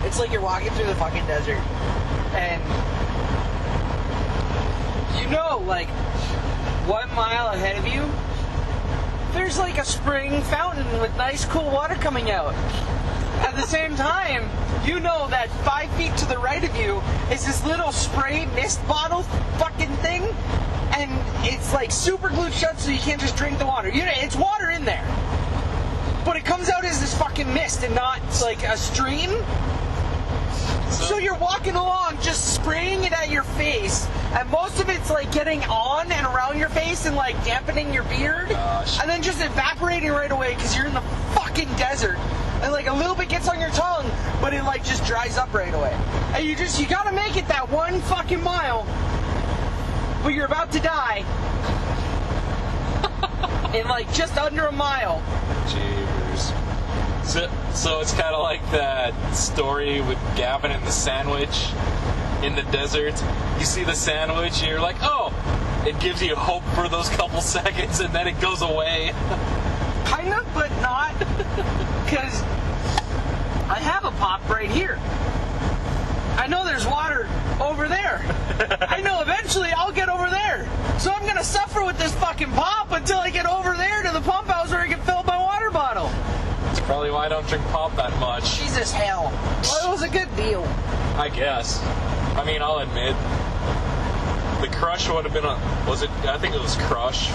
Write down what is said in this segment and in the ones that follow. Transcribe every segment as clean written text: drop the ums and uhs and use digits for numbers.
It's like you're walking through the fucking desert. And you know, like, 1 mile ahead of you, there's like a spring fountain with nice cool water coming out. At the same time, you know that 5 feet to the right of you is this little spray mist bottle fucking thing, and it's like super glued shut so you can't just drink the water. You know, it's water in there, but it comes out as this fucking mist and not like a stream. So you're walking along just spraying it at your face, and most of it's like getting on and around your face and like dampening your beard, and then just evaporating right away because you're in the fucking desert. And like a little bit gets on your tongue, but it like just dries up right away. And you gotta make it that 1 fucking mile, but you're about to die in like just under a mile. Jeepers. So it's kind of like that story with Gavin and the sandwich in the desert. You see the sandwich and you're like, oh, it gives you hope for those couple seconds and then it goes away. Kind of, but not. Because I have a pop right here. I know there's water over there. I know eventually I'll get over there. So I'm going to suffer with this fucking pop until I get over there to the pump house where I can fill up my water bottle. That's probably why I don't drink pop that much. Jesus hell. Well, it was a good deal. I guess. I mean, I'll admit, the Crush would have been I think it was Crush.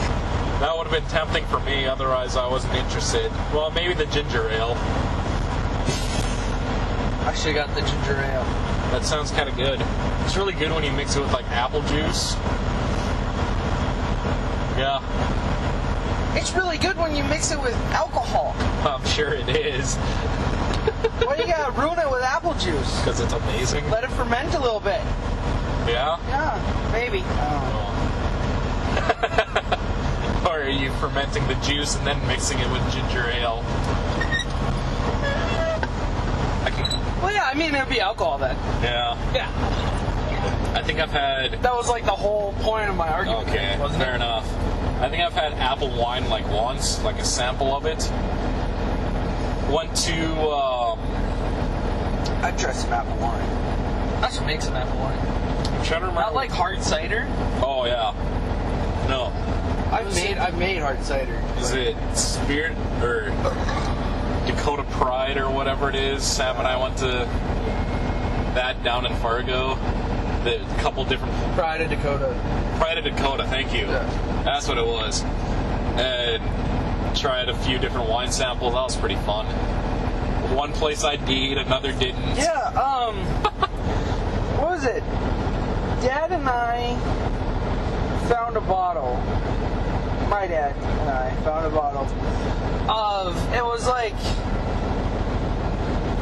That would have been tempting for me, otherwise I wasn't interested. Well, maybe the ginger ale. I should have got the ginger ale. That sounds kind of good. It's really good when you mix it with, like, apple juice. Yeah. It's really good when you mix it with alcohol. I'm sure it is. Why you gotta ruin it with apple juice? Because it's amazing. Let it ferment a little bit. Yeah? Yeah, maybe. Or are you fermenting the juice and then mixing it with ginger ale? Well, yeah, I mean, it'd be alcohol then. Yeah. Yeah. I think I've had... That was like the whole point of my argument. Okay, wasn't fair enough. I think I've had apple wine like once, like a sample of it. Went to... I'd try some apple wine. I should make some apple wine. I'm trying to remember. Not like hard cider. Oh, yeah. No. I've made hard cider. Is it Spirit or Dakota Pride or whatever it is? Sam and I went to that down in Fargo. The couple different... Pride of Dakota. Pride of Dakota, thank you. Yeah. That's what it was. And tried a few different wine samples. That was pretty fun. One place I did, another didn't. Yeah, what was it? Dad and I found a bottle. My dad and I found a bottle of, it was like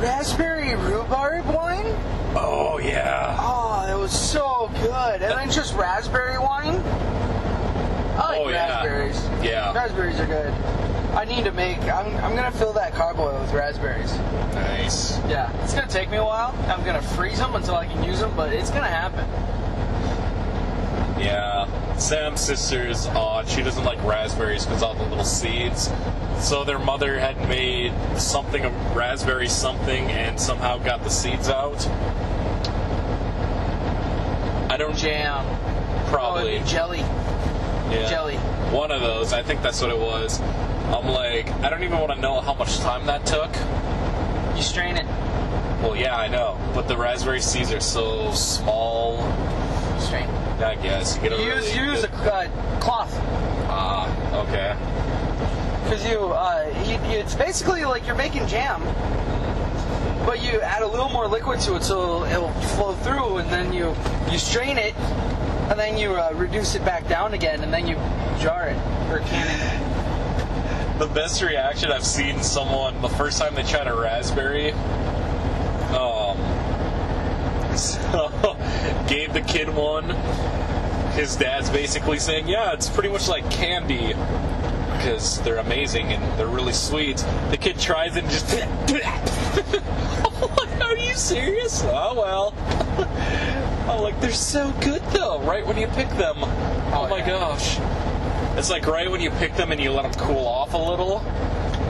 raspberry rhubarb wine. Oh, yeah. Oh, it was so good. And then just raspberry wine. I like raspberries. Yeah. Raspberries are good. I need to make, I'm going to fill that carb oil with raspberries. Nice. Yeah. It's going to take me a while. I'm going to freeze them until I can use them, but it's going to happen. Yeah. Sam's sister is odd. She doesn't like raspberries because all the little seeds. So their mother had made something of raspberry something and somehow got the seeds out. I don't... Jam. Probably. Oh, it'd be jelly. Yeah. Jelly. One of those. I think that's what it was. I'm like, I don't even want to know how much time that took. You strain it. Well, yeah, I know. But the raspberry seeds are so small. You strain it. I guess. You get a Use a cloth. Ah, okay. Because it's basically like you're making jam, but you add a little more liquid to it so it'll flow through, and then you strain it, and then you reduce it back down again, and then you jar it or can it. The best reaction I've seen someone the first time they tried a raspberry, so gave the kid one. His dad's basically saying, yeah, it's pretty much like candy because they're amazing and they're really sweet. The kid tries it and just I'm like, are you serious? Oh well. I'm like, they're so good though, right when you pick them. Oh my gosh. It's like right when you pick them and you let them cool off a little.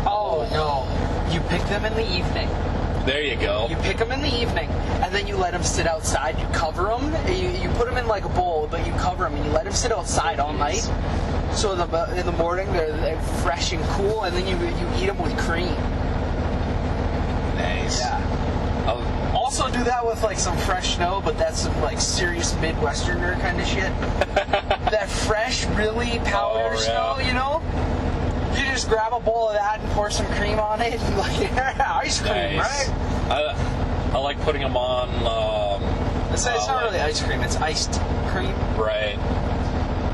Oh no. You pick them in the evening. There you go. You pick them in the evening, and then you let them sit outside. You cover them. You put them in like a bowl, but you cover them and you let them sit outside all night. So in the morning they're fresh and cool, and then you eat them with cream. Nice. Yeah. Also do that with like some fresh snow, but that's some like serious Midwesterner kind of shit. That fresh, really powder snow, you know? You just grab a bowl of that and pour some cream on it, and like ice cream, nice. right? I like putting them on. It's not really ice cream; it's iced cream. Right.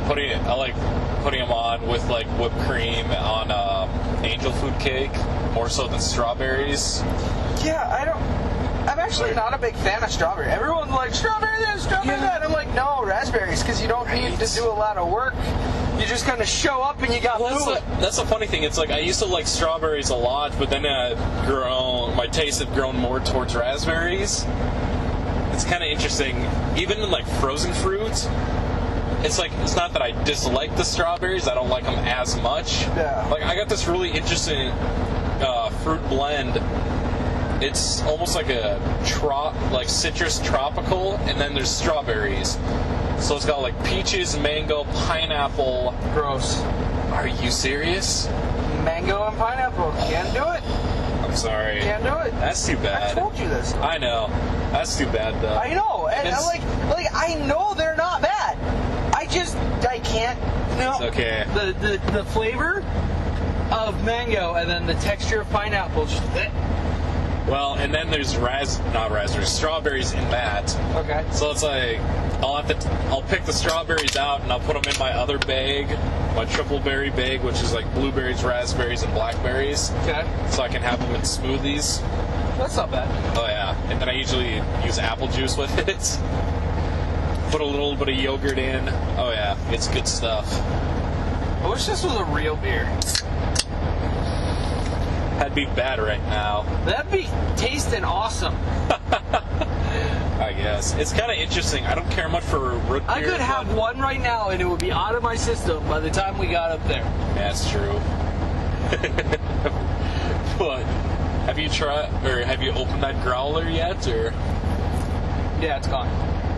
I like putting them on with like whipped cream on angel food cake, more so than strawberries. Yeah, I'm actually not a big fan of strawberry. Everyone's like, strawberry this, strawberry that. I'm like, no, raspberries, because you don't need to do a lot of work. You just kind of show up and you got food. That's the funny thing. It's like I used to like strawberries a lot, but then my taste had grown more towards raspberries. It's kind of interesting. Even in like frozen fruits, it's not that I dislike the strawberries. I don't like them as much. Yeah. Like I got this really interesting fruit blend. It's almost like a citrus tropical, and then there's strawberries. So it's got like peaches, mango, pineapple. Gross. Are you serious? Mango and pineapple. Can't do it. I'm sorry. Can't do it. That's too bad. I told you this. I know. That's too bad though. I know. And I know they're not bad. I can't. No. It's okay. The flavor of mango and then the texture of pineapple. Well, and then there's strawberries in that. Okay. So it's like I'll pick the strawberries out and I'll put them in my other bag, my triple berry bag, which is like blueberries, raspberries, and blackberries. Okay. So I can have them in smoothies. That's not bad. Oh yeah, and then I usually use apple juice with it. Put a little bit of yogurt in. Oh yeah, it's good stuff. I wish this was a real beer. That'd be bad right now. That'd be tasting awesome. I guess. It's kind of interesting. I don't care much for root beer. I could have one right now and it would be out of my system by the time we got up there. That's true. But have you opened that growler yet, or? Yeah, it's gone.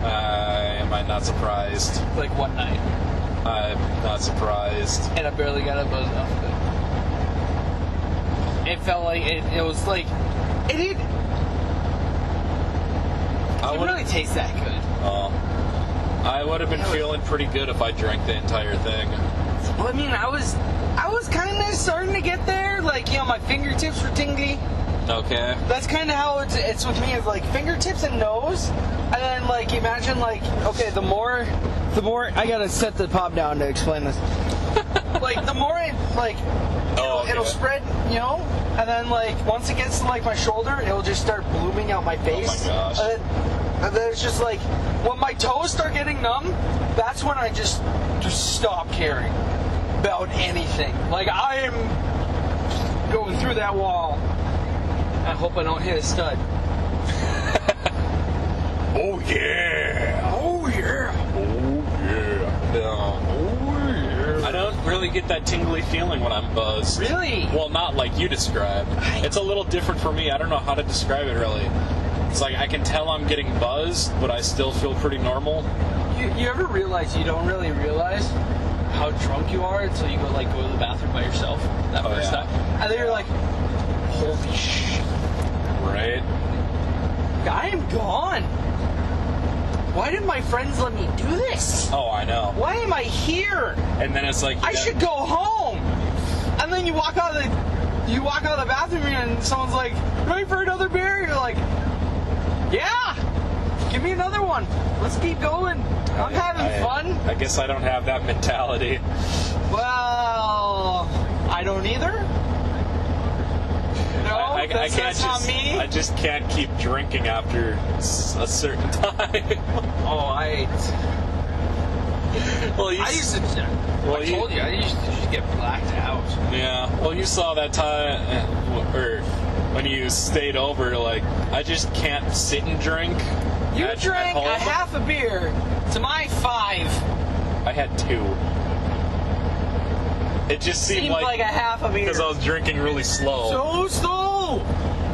Am I not surprised? Like one night. I'm not surprised. And I barely got a buzz off of it. It felt like it was like it didn't really taste that good. Oh, I would have been feeling pretty good if I drank the entire thing. Well, I mean, I was kind of starting to get there. Like, you know, my fingertips were tingly. Okay. That's kind of how it's with me. Is like fingertips and nose, and then like imagine like okay, the more I gotta set the pop down to explain this. Like the more it like. It'll spread, you know, and then like once it gets to like my shoulder, it'll just start blooming out my face. Oh my gosh. And then it's just like when my toes start getting numb, that's when I just stop caring about anything. Like I am going through that wall. I hope I don't hit a stud. Oh yeah! Oh yeah! Oh yeah! I don't really get that tingly feeling when I'm buzzed. Really? Well, not like you described. It's a little different for me. I don't know how to describe it really. It's like I can tell I'm getting buzzed, but I still feel pretty normal. You ever realize you don't really realize how drunk you are until you go to the bathroom by yourself that first time? And then you're like, holy shit. Right? I am gone. Why did my friends let me do this? Oh, I know. Why am I here? And then it's like I should go home. And then you walk out of the bathroom and someone's like, ready for another beer? And you're like, yeah, give me another one. Let's keep going. I'm having fun. I guess I don't have that mentality. Well, I don't either. No, that's not me. I just can't keep drinking after a certain time. Oh, Well, I used to. I told you, I used to just get blacked out. Yeah. Well, you saw that time, or when you stayed over. Like, I just can't sit and drink. You drank a half a beer to my 5. I had 2. It just seemed like a half a beer because I was drinking really slow. So slow.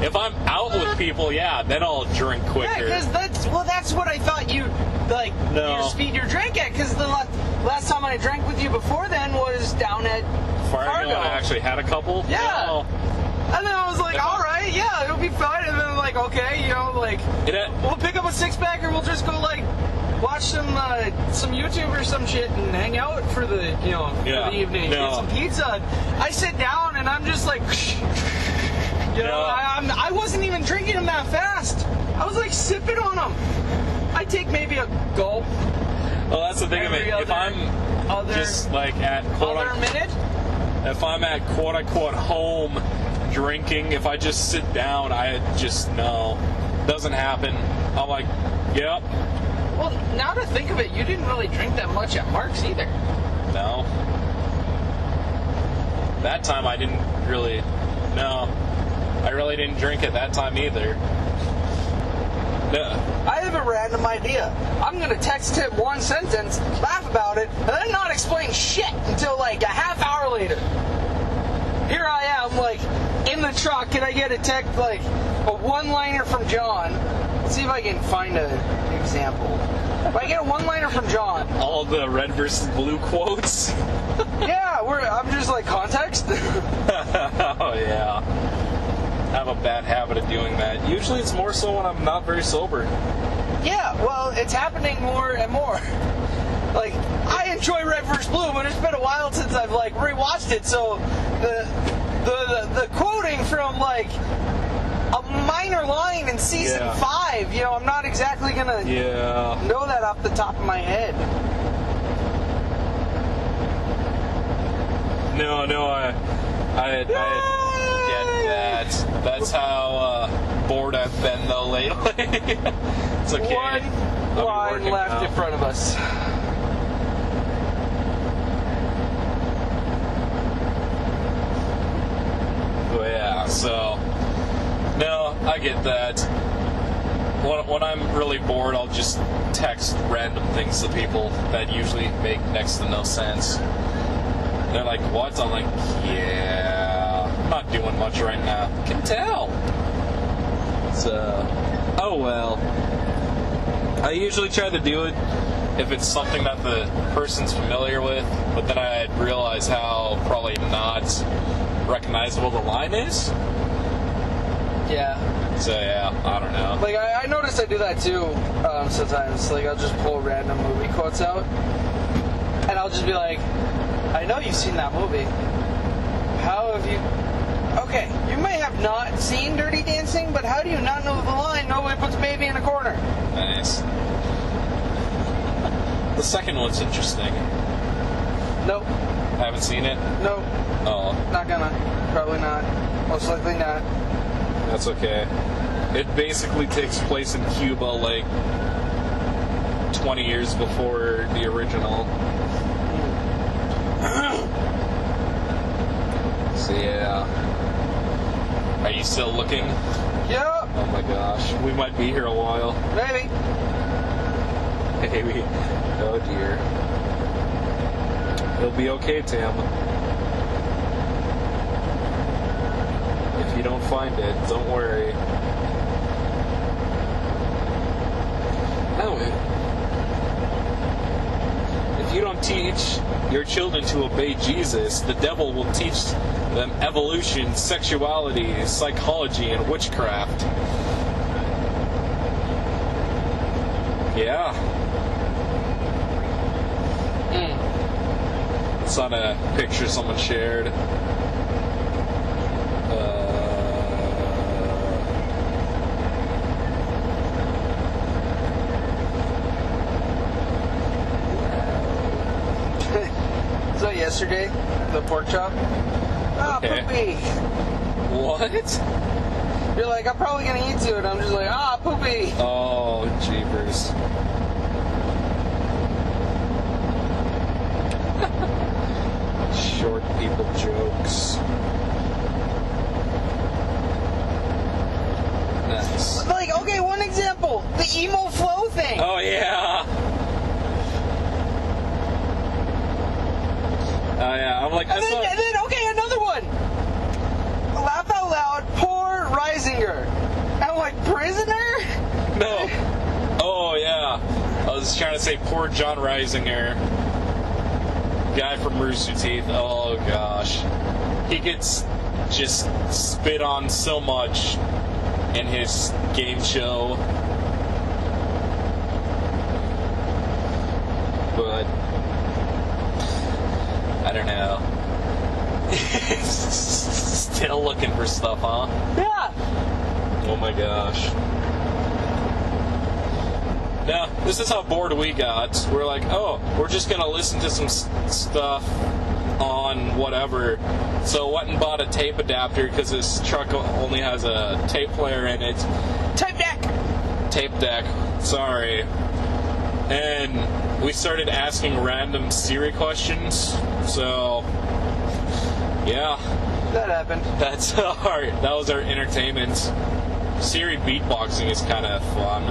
If I'm out with people, yeah, then I'll drink quicker. Yeah, because that's what I thought you like. No. Your speed your drink at. Because the last time I drank with you before then was down at Fargo. I actually had a couple. Yeah. Oh. And then I was like, all right, yeah, it'll be fine. And then like, okay, you know, like we'll pick up a 6-pack or we'll just go like watch some YouTube or some shit and hang out for the for the evening. No. Get some pizza. I sit down and I'm just like. I wasn't even drinking them that fast. I was like sipping on them. I take maybe a gulp. Well, that's the thing of it. If I'm just like at if I'm at quote unquote home drinking, if I just sit down, I just doesn't happen. I'm like, yep. Well, now to think of it, you didn't really drink that much at Mark's either. No. That time I didn't really. No. I really didn't drink at that time either. No. I have a random idea. I'm going to text him one sentence, laugh about it, and then not explain shit until like a half hour later. Here I am, like, in the truck, and I get a text, like, a one-liner from John. Let's see if I can find an example. If I get a one-liner from John. All the red versus blue quotes? Yeah, I'm just like, context? Oh, yeah. I have a bad habit of doing that. Usually it's more so when I'm not very sober. Yeah, well, it's happening more and more. Like, I enjoy Red vs. Blue, but it's been a while since I've, like, rewatched it, so the quoting from, like, a minor line in season 5, I'm not exactly gonna know that off the top of my head. No, I get that. That's how bored I've been though lately. It's okay. One line left in front of us. Oh yeah, so no, I get that. When I'm really bored, I'll just text random things to people that usually make next to no sense. They're like, what? I'm like, yeah, I'm not doing much right now. Can tell. So, oh well. I usually try to do it if it's something that the person's familiar with, but then I realize how probably not recognizable the line is. Yeah. So yeah, I don't know. Like, I noticed I do that too sometimes. Like, I'll just pull random movie quotes out, and I'll just be like, I know you've seen that movie. How have you... Okay, you may have not seen Dirty Dancing, but how do you not know the line, nobody puts baby in a corner? Nice. The second one's interesting. Nope. Haven't seen it? Nope. Oh. Not gonna. Probably not. Most likely not. That's okay. It basically takes place in Cuba, like, 20 years before the original. So yeah. Are you still looking? Yep. Oh my gosh. We might be here a while. Maybe. Maybe. Oh dear. It'll be okay, Tam. If you don't find it, don't worry. No. If you don't teach your children to obey Jesus, the devil will teach them evolution, sexuality, psychology, and witchcraft. Yeah. It's on a picture someone shared. So yesterday, the pork chop. Ah, Okay. poopy. What? You're like, I'm probably gonna eat to it. I'm just like, ah, poopy. Oh, jeepers. Short people jokes. Nice. Like, okay, one example. The emo flow thing. Oh, yeah. Oh, yeah. I'm like, and then, okay, another one. Laugh out loud, poor Reisinger. I'm like, prisoner? No. Oh, yeah. I was trying to say poor John Reisinger. Guy from Rooster Teeth. Oh, gosh. He gets just spit on so much in his game show. But I don't know. Still looking for stuff, huh? Yeah. Oh my gosh. Now, this is how bored we got. We're like, oh, we're just gonna listen to some stuff on whatever. So went and bought a tape adapter because this truck only has a tape player in it. Tape deck. Tape deck. Sorry. And we started asking random Siri questions. So, yeah. That happened. That was our entertainment. Siri beatboxing is kind of fun.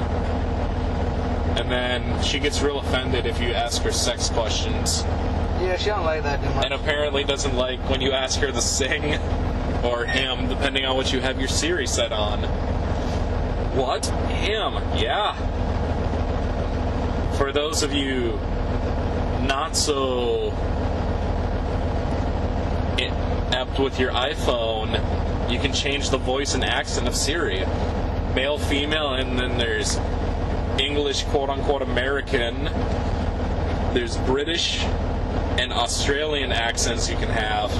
And then she gets real offended if you ask her sex questions. Yeah, she don't like that too much. And apparently doesn't like when you ask her to sing, or him, depending on what you have your Siri set on. What? Him? Yeah. For those of you not so apt with your iPhone, you can change the voice and accent of Siri. Male, female, and then there's English, quote-unquote, American. There's British and Australian accents you can have.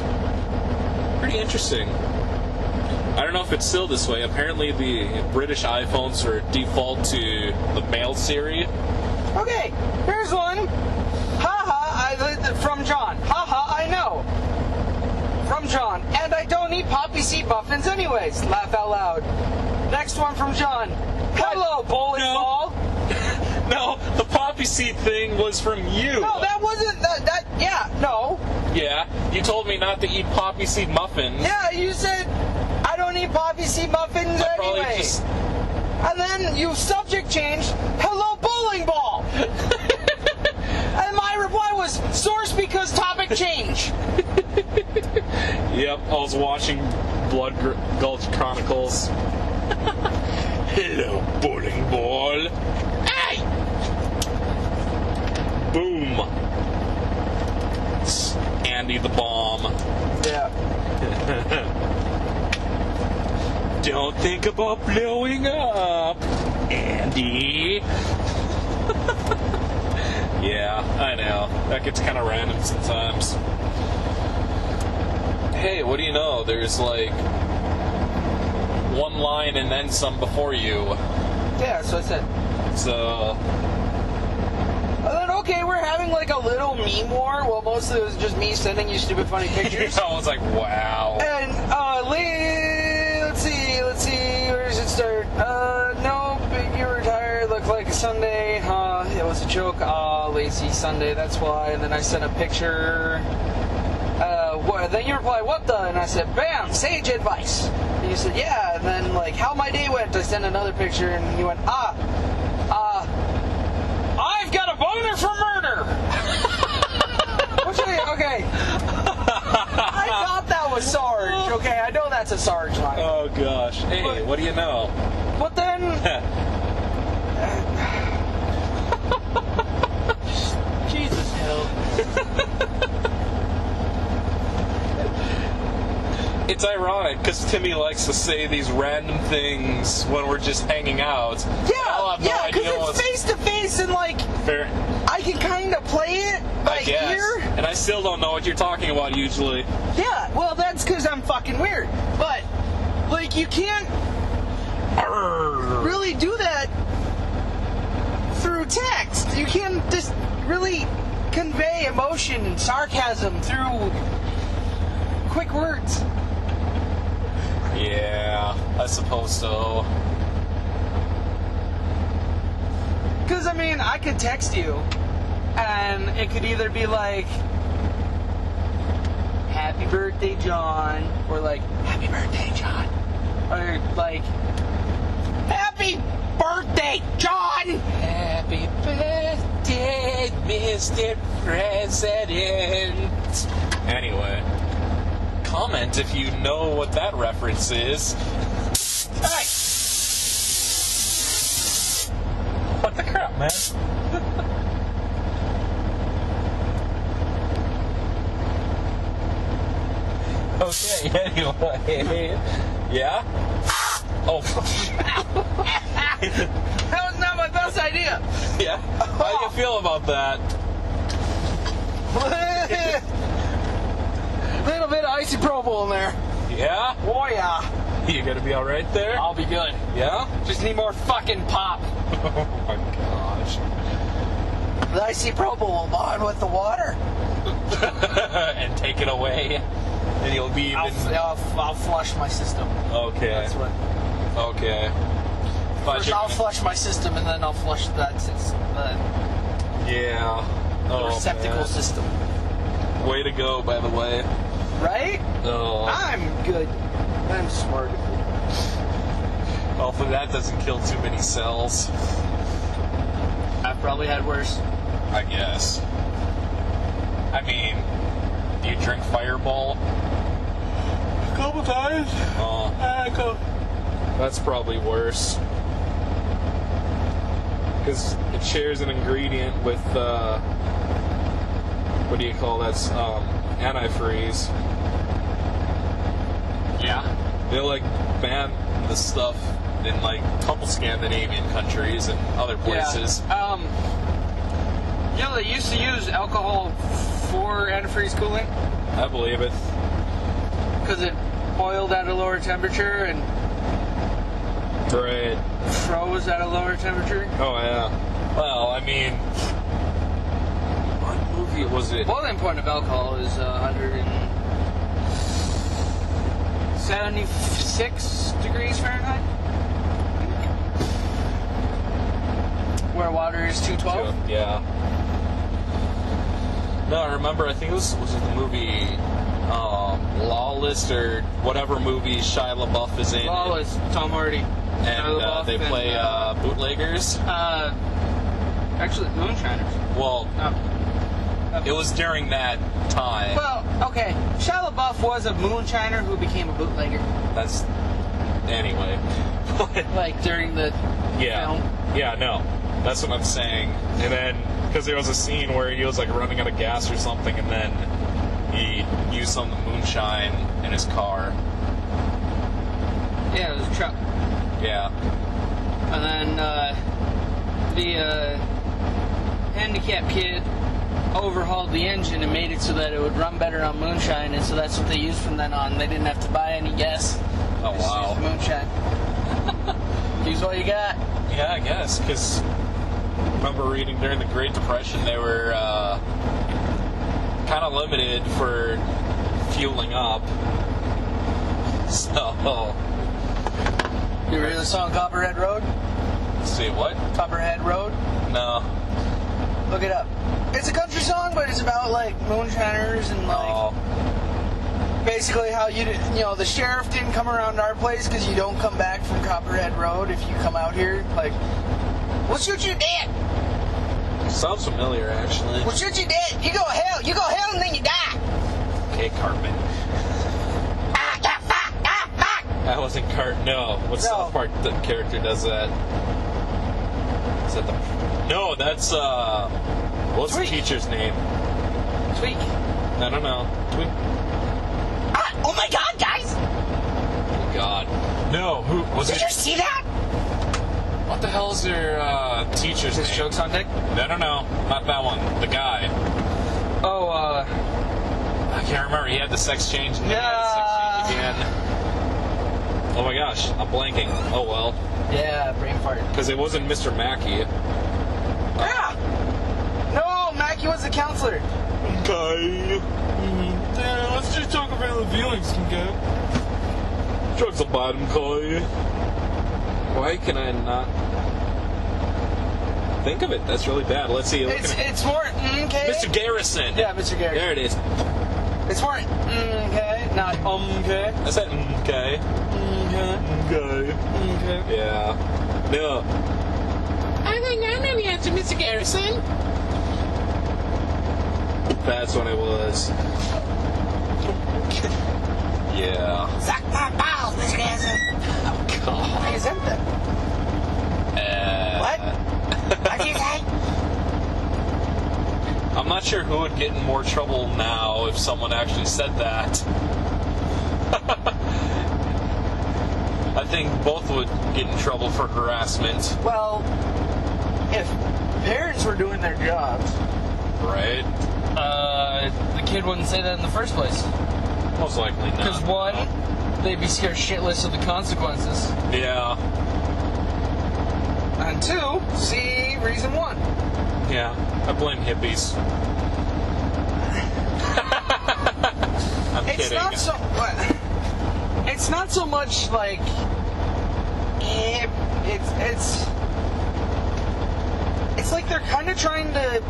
Pretty interesting. I don't know if it's still this way. Apparently the British iPhones are default to the male Siri. Okay, here's one. From John. I know. From John. And I don't eat poppy seed muffins anyways. Laugh out loud. Next one from John. Hello, bowling ball. No, the poppy seed thing was from you. No, that wasn't that. Yeah, no. Yeah, you told me not to eat poppy seed muffins. Yeah, you said I don't eat poppy seed muffins anyway. And then you subject changed. Hello, bowling ball. And my reply was source because topic change. Yep, I was watching Blood Gulch Chronicles. Hello, bowling ball. Hey! Boom. It's Andy the Bomb. Yeah. Don't think about blowing up, Andy. Yeah, I know. That gets kind of random sometimes. Hey, what do you know? There's like one line and then some before you. Yeah, that's what I said. So. And then, okay, we're having like a little meme war. Well, mostly it was just me sending you stupid funny pictures. I was like, wow. And, let's see, where does it start? No, you were tired, looked like a Sunday. It was a joke. Lazy Sunday, that's why. And then I sent a picture. Then you replied, what the? And I said, bam, sage advice. And you said, yeah. And then, like, how my day went, I sent another picture, and you went, I've got a boner for murder. Okay. I thought that was Sarge. Okay, I know that's a Sarge line. Oh, gosh. Hey, but, what do you know? But then... Jesus, hell. It's ironic because Timmy likes to say these random things when we're just hanging out. Yeah, because it's face to face and like fair. I can kind of play it by ear. And I still don't know what you're talking about usually. Yeah, well that's because I'm fucking weird. But like you can't really do that through text. You can't just really convey emotion and sarcasm through quick words. Yeah, I suppose so. Because, I mean, I could text you, and it could either be like, Happy birthday, John, or like, Happy birthday, John, or like, Happy birthday, John! Happy birthday, Mr. President. Anyway. Comment if you know what that reference is. man. Okay, anyway. Yeah? Oh. That was not my best idea. Yeah? How do you feel about that? Little bit of icy Pro Bowl in there. Yeah? Oh yeah. You gonna be alright there? I'll be good. Yeah? Just need more fucking pop. Oh my gosh. The icy Pro Bowl will bond with the water. And take it away. And you'll be even... I'll flush my system. Okay. That's what. Okay. First I'll flush my system and then I'll flush that system. Yeah. The receptacle system. Way to go, by the way. Right? Oh. I'm good. I'm smart. Hopefully that doesn't kill too many cells. I've probably had worse. I guess. I mean, do you drink Fireball? A couple times. Oh. That's probably worse. Because it shares an ingredient with, what do you call that? Antifreeze. Yeah. They like ban this stuff in like a couple Scandinavian countries and other places. Yeah. You know, they used to use alcohol for antifreeze cooling I believe it. because it boiled at a lower temperature and Right. froze at a lower temperature. Oh yeah. Well, I mean, what movie was it? Boiling point of alcohol is 176 degrees Fahrenheit, where water is 212. Yeah. No, I remember. I think it was it the movie Lawless or whatever movie Shia LaBeouf is in. Lawless, Tom Hardy. And they play bootleggers. Actually, moonshiners. Well, it was during that time. Well, okay. Shia LaBeouf was a moonshiner who became a bootlegger. That's anyway. Like during the film. Yeah, no. That's what I'm saying. And then, because there was a scene where he was like running out of gas or something, and then he used some of the moonshine in his car. Yeah, it was a truck. Yeah. And then the handicapped kid overhauled the engine and made it so that it would run better on moonshine, and so that's what they used from then on. They didn't have to buy any gas. Oh, Just wow. use moonshine. Use what you got. Yeah, I guess, because I remember reading during the Great Depression they were kind of limited for fueling up. So... You ever hear the song Copperhead Road? See what? Copperhead Road? No. Look it up. It's a country song, but it's about like moonshiners and like basically how the sheriff didn't come around our place because you don't come back from Copperhead Road if you come out here. Like, we'll shoot you dead. Sounds familiar, actually. We'll shoot you dead. You go hell, and then you die. Okay, Cartman. That wasn't Cart. No. What South Park character does that? Is that the? No, that's what's Tweak. the teacher's name? Tweak. I don't know. Tweak. Oh my God, guys! Oh God. No. Who was it? Did you see that? What the hell is their teacher's name? Jokes on Dick? No, not that one. The guy. Oh, I can't remember. He had the sex change and then he had the sex change again. Oh my gosh, I'm blanking. Oh well. Yeah, brain fart. Because it wasn't Mr. Mackey. Yeah! No, Mackie was the counselor. Okay. Let's just talk about the feelings, okay? Drugs a bottom, Coy. Why can I not think of it? That's really bad. Let's see. It's more, okay? Mr. Garrison. Yeah, Mr. Garrison. There it is. It's more, okay, not, okay. I said, okay. Okay. Okay. Okay. Yeah. No. I think I know the answer, Mr. Garrison. That's what it was. Yeah. Suck my balls, Mr. Garrison. Oh, God. Why is that? What? What do you say? not sure who would get in more trouble now if someone actually said that. I think both would get in trouble for harassment. Well, if parents were doing their jobs, right? The kid wouldn't say that in the first place. Most likely not. Because one, they'd be scared shitless of the consequences. Yeah. And two, see reason one. Yeah, I blame hippies. I'm It's kidding. not so. It's not so much like. It's like they're kind of trying to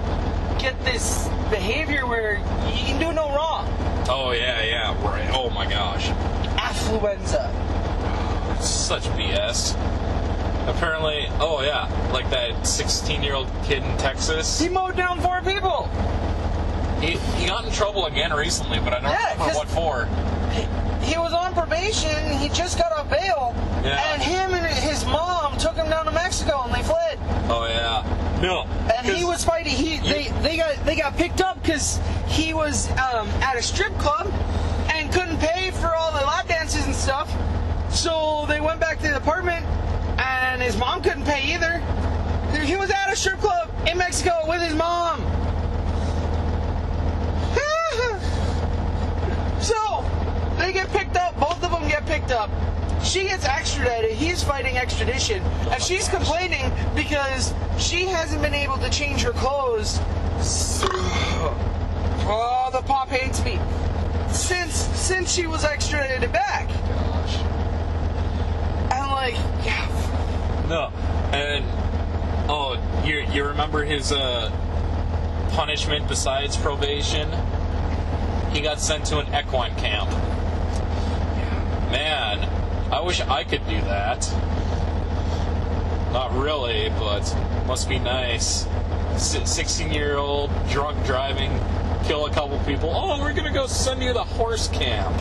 get this behavior where you can do no wrong. Oh yeah, right. Oh my gosh. Affluenza. Such BS. Apparently, oh yeah, like that 16-year-old kid in Texas. He mowed down 4 people. He got in trouble again recently, but I don't remember what for. He was on probation. He just got off bail, and him and his mom took him down to Mexico, and they fled. Oh yeah, no. And he was fighting. They got picked up because he was at a strip club and couldn't pay for all the lap dances and stuff. So they went back to the apartment, and his mom couldn't pay either. He was at a strip club in Mexico with his mom. So they get picked up. Both of them get picked up. She gets extradited. He's fighting extradition, and she's complaining because she hasn't been able to change her clothes. Oh, the pop hates me. Since she was extradited back. Gosh. I'm like, yeah. No, and you remember his punishment besides probation? He got sent to an equine camp. Man, I wish I could do that. Not really, but must be nice. 16-year-old drunk driving, kill a couple people. Oh, we're gonna go send you to the horse camp.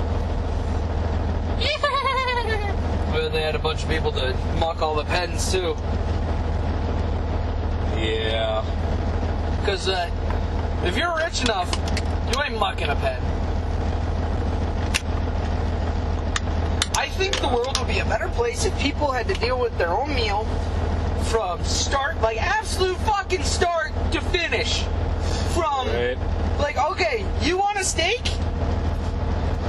Well, they had a bunch of people to muck all the pens too. Yeah. Because if you're rich enough, you ain't mucking a pen. I think the world would be a better place if people had to deal with their own meal from start, like absolute fucking start to finish. From, like, okay, you want a steak?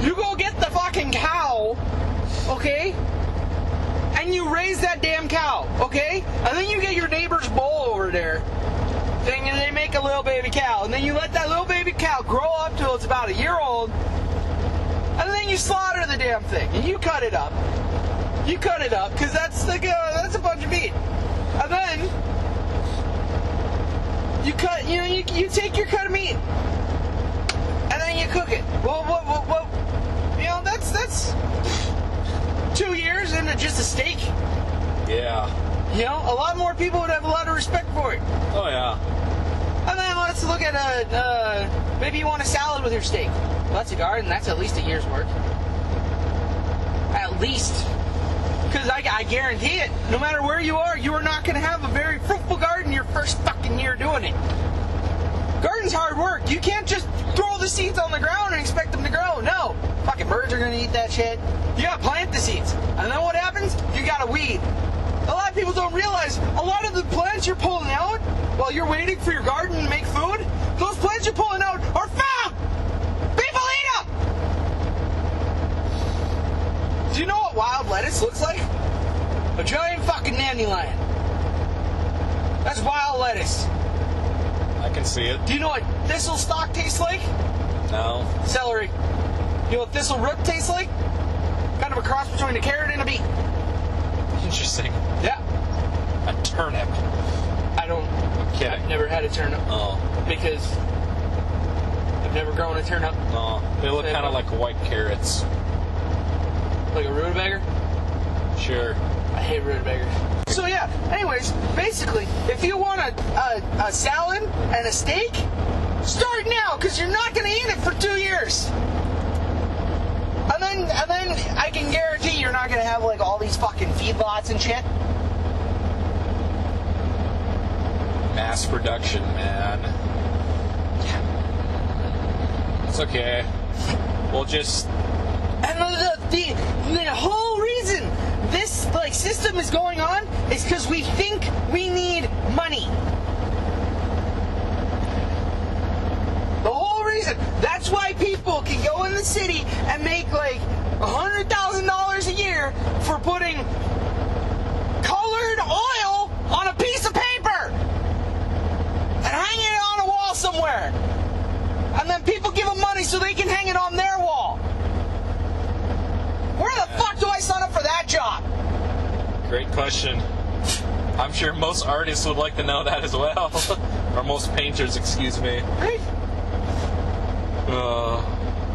You go get the fucking cow, okay? And you raise that damn cow, okay? And then you get your neighbor's bull over there. And they make a little baby cow. And then you let that little baby cow grow up till it's about a year old. And then you slaughter the damn thing. And you cut it up. You cut it up, because that's like that's a bunch of meat. And then you cut, you take your cut of meat. And then you cook it. Well, that's 2 years into just a steak. Yeah. A lot more people would have a lot of respect for it. Oh, yeah. And then let's look at maybe you want a salad with your steak. Well, that's a garden. That's at least a year's work. At least. Because I guarantee it, no matter where you are not going to have a very fruitful garden your first fucking year doing it. Garden's hard work. You can't just throw the seeds on the ground and expect them to grow. No. Fucking birds are going to eat that shit. You got to plant the seeds. And then what happens? You got to weed. A lot of people don't realize a lot of the plants you're pulling out while you're waiting for your garden to make food, those plants you're pulling out are found! People eat them! Do you know what wild lettuce looks like? A giant fucking dandelion. That's wild lettuce. I can see it. Do you know what thistle stalk tastes like? No. Celery. You know what thistle root tastes like? Kind of a cross between a carrot and a beet. Interesting. Yeah. A turnip. I'm kidding. I've never had a turnip. Oh. Because I've never grown a turnip. Oh. They look kind of like white carrots. Like a rutabaga? Sure. I hate rutabagas. So yeah, anyways, basically, if you want a salad and a steak, start now, because you're not going to eat it for 2 years. And then I can guarantee you're not going to have like all these fucking feedlots and shit. Mass production, man. It's okay. We'll just... And the whole reason this like system is going on is because we think we need money. The whole reason. That's why people can go in the city and make like $100,000 a year for putting colored oil on a piece of paper and hanging it on a wall somewhere. And then people give them money so they can hang it on their wall. Where the fuck do I sign up for that job? Great question. I'm sure most artists would like to know that as well. Or most painters, excuse me. Right?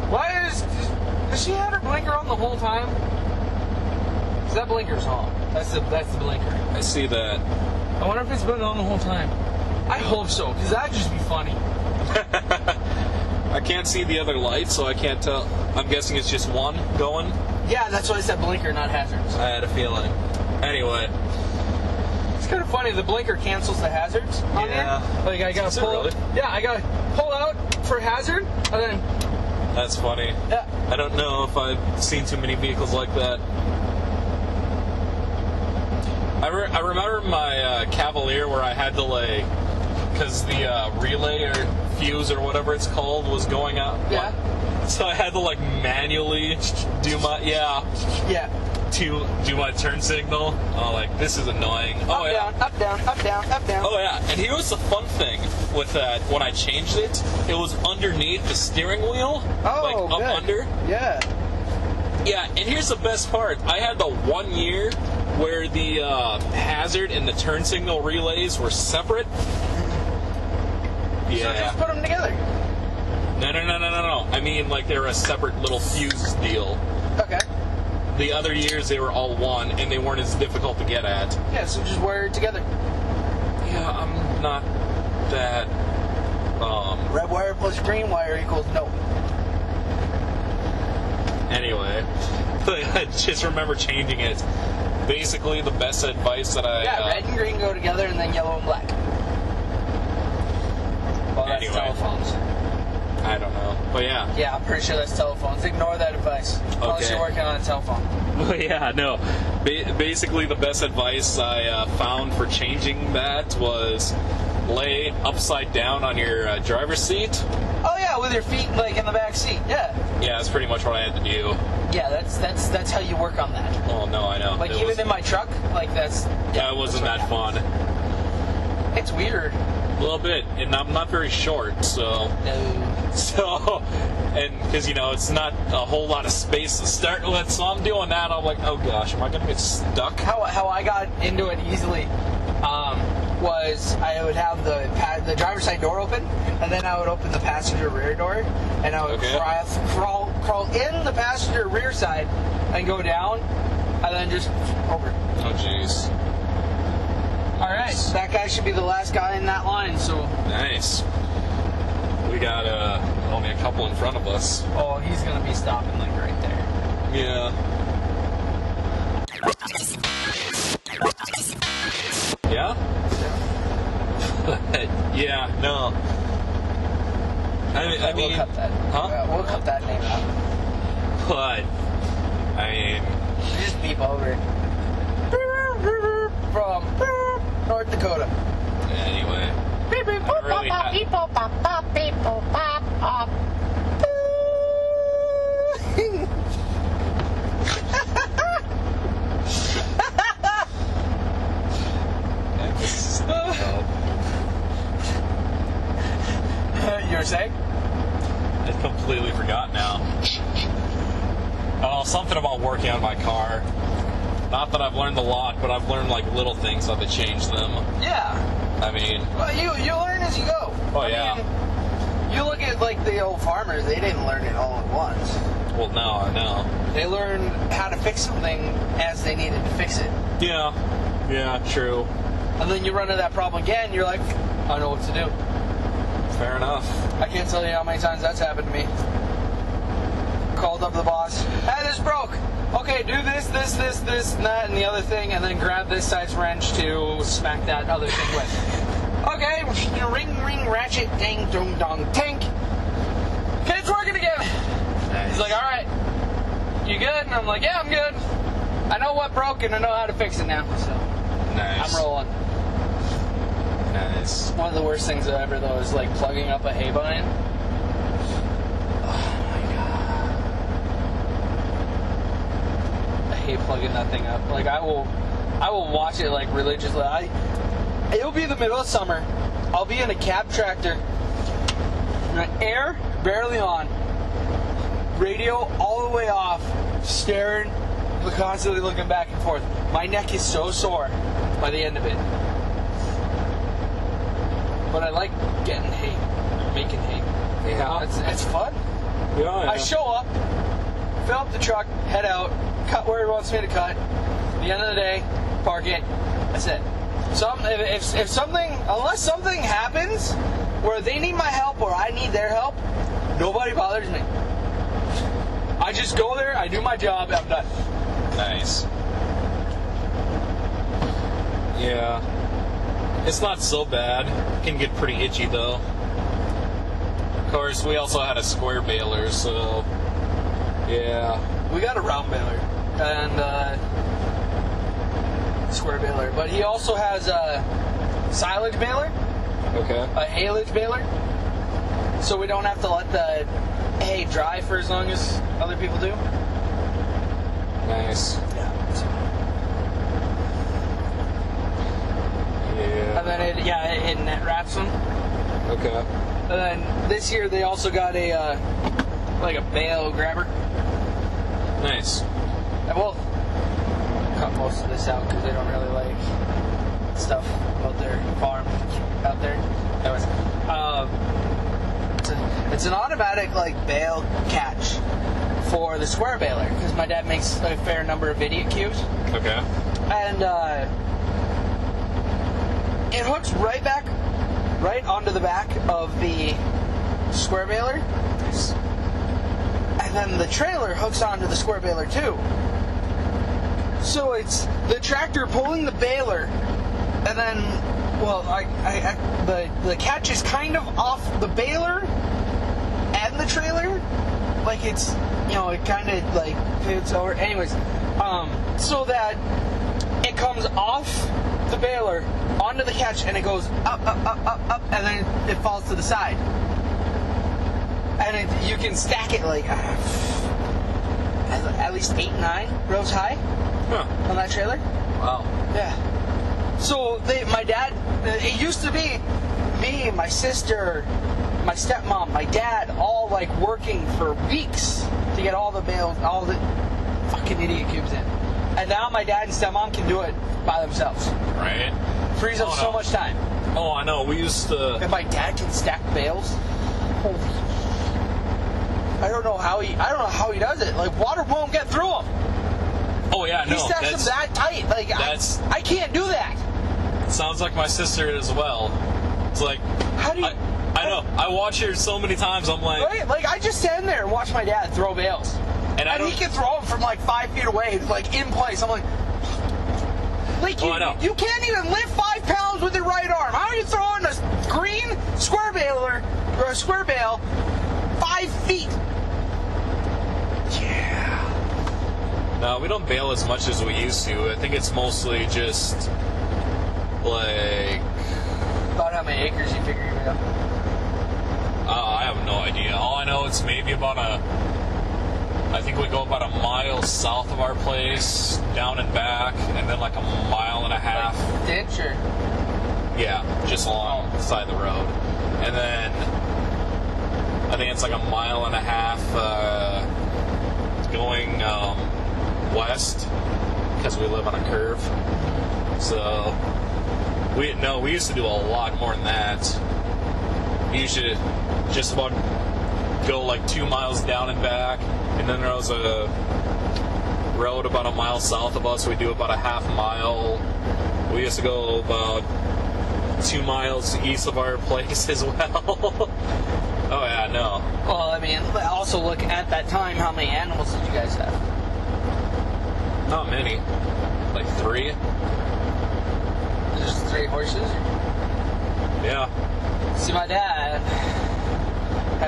Why has she had her blinker on the whole time? Cause that blinker's on. That's the blinker. I see that. I wonder if it's been on the whole time. I hope so, cause that'd just be funny. I can't see the other light, so I can't tell. I'm guessing it's just one going. Yeah, that's why I said blinker, not hazards. I had a feeling. Anyway. It's kind of funny. The blinker cancels the hazards on Yeah. there. Like I gotta pull. Really? Yeah, I gotta pull out for hazard, and then. That's funny. Yeah. I don't know if I've seen too many vehicles like that. I remember my Cavalier where I had to like, because the relay or fuse or whatever it's called was going out. Yeah. So I had to like manually do my to do my turn signal. Oh, like this is annoying. Oh yeah. Up down, up down, up down. Oh yeah. And here's the fun thing with that. When I changed it, it was underneath the steering wheel, like up good. under. Yeah. Yeah. And here's the best part. I had the 1 year where the hazard and the turn signal relays were separate. So just put them together. No. I mean, like, they were a separate little fuse deal. Okay. The other years, they were all one, and they weren't as difficult to get at. Yeah, so just wire it together. Yeah, I'm not that... Red wire plus green wire equals no. Anyway, I just remember changing it. Basically, the best advice that I... Yeah, red and green go together, and then yellow and black. Well, that's Anyway. telephones. I don't know. But yeah. Yeah, I'm pretty sure that's telephones. Ignore that advice. Unless Okay. you're working on a telephone. Well, yeah, no. Basically, the best advice I found for changing that was lay upside down on your driver's seat. Oh yeah, with your feet like in the back seat. Yeah. Yeah, that's pretty much what I had to do. Yeah, that's how you work on that. Oh, no, I know. Like even in my truck, like that's. That wasn't that fun. It's weird. A little bit, and I'm not very short, so... No. So, and because, you know, it's not a whole lot of space to start with, so I'm doing that. I'm like, oh gosh, am I going to get stuck? How I got into it easily was I would have the driver's side door open, and then I would open the passenger rear door, and I would crawl in the passenger rear side and go down, and then just over. Oh, jeez. All right, that guy should be the last guy in that line, so... Nice. We got only a couple in front of us. Oh, he's going to be stopping like right there. Yeah. Yeah? Yeah, no. I mean... We'll cut that. Huh? We'll cut that name out. But, I mean... Just beep over. From North Dakota. Anyway. You were saying? I completely forgot now. Oh, something about working on my car. Not that I've learned a lot, but I've learned like little things how to change them. Yeah. I mean... Well, you learn as you go. Oh, I yeah. mean, you look at like the old farmers, they didn't learn it all at once. Well, no, I know. They learned how to fix something as they needed to fix it. Yeah. Yeah, true. And then you run into that problem again, you're like, I know what to do. Fair enough. I can't tell you how many times that's happened to me. Called up the boss. Hey, this broke. Okay, do this, and that, and the other thing, and then grab this size wrench to smack that other thing with. Okay, ring, ratchet, ding, dong, dong, tink. Okay, it's working again. Nice. He's like, all right, you good? And I'm like, yeah, I'm good. I know what broke and I know how to fix it now. So Nice. I'm rolling. Nice. One of the worst things ever, though, is like plugging up a hay vine. Oh my god. I hate plugging that thing up. Like I will watch it like religiously. It'll be the middle of summer. I'll be in a cab tractor. Air barely on. Radio all the way off. Staring, constantly looking back and forth. My neck is so sore by the end of it. But I like getting hay, making hay. Yeah. It's fun. Yeah. I show up, fill up the truck, head out, cut where he wants me to cut. At the end of the day, park it. That's it. If something, unless something happens where they need my help or I need their help, nobody bothers me. I just go there, I do my job, I'm done. Nice. Yeah. It's not so bad. It can get pretty itchy though. Of course, we also had a square baler, so yeah. We got a round baler and square baler, but he also has a silage baler, Okay. a haylage baler, so we don't have to let the hay dry for as long as other people do. Nice. Yeah. Yeah. And then it net wraps them. Okay. And then this year they also got a like a bale grabber. Nice. I will cut most of this out because they don't really like stuff about their farm out there. Anyways, it's an automatic like bale catch for the square baler because my dad makes a fair number of idiot cubes. Okay. And it hooks right onto the back of the square baler. Nice. And then the trailer hooks onto the square baler too. So it's the tractor pulling the baler, and then, well, the catch is kind of off the baler and the trailer. Like it's, it kind of like pivots over. Anyways, so that it comes off the baler onto the catch and it goes up, and then it falls to the side. And you can stack it like at least 8, 9 rows high on that trailer. Wow. Yeah. So my dad, it used to be me, my sister, my stepmom, my dad, all like working for weeks to get all the bales, all the fucking idiot cubes in. And now my dad and stepmom can do it by themselves. Right. Frees up so much time. Oh, I know. We used to. And my dad can stack bales. Holy. I don't know how he does it. Like water won't get through him. Oh yeah, no. He stacks them that tight. Like I can't do that. Sounds like my sister as well. It's like How do you? I know. I watch her so many times. I'm like, Right? Like I just stand there and watch my dad throw bales, and he can throw them from like 5 feet away, like in place. I'm like you can't even lift 5 pounds with your right arm. How are you throwing a green square baler or a square bale 5 feet? yeah. No, we don't bale as much as we used to. I think it's mostly just like. About how many acres you figure you have? I have no idea. All I know it's maybe about I think we go about a mile south of our place, down and back, and then like a mile and a half. Like ditch or? Yeah, just along the side of the road. And then I think it's like a mile and a half going west because we live on a curve. So we used to do a lot more than that. We used to just about go like 2 miles down and back, and then there was a road about a mile south of us. We do about a half mile. We used to go about 2 miles east of our place as well. Oh yeah, no. Well, I mean, also look at that time. How many animals did you guys have? Not many. Like 3. Just 3 horses? Yeah. See, my dad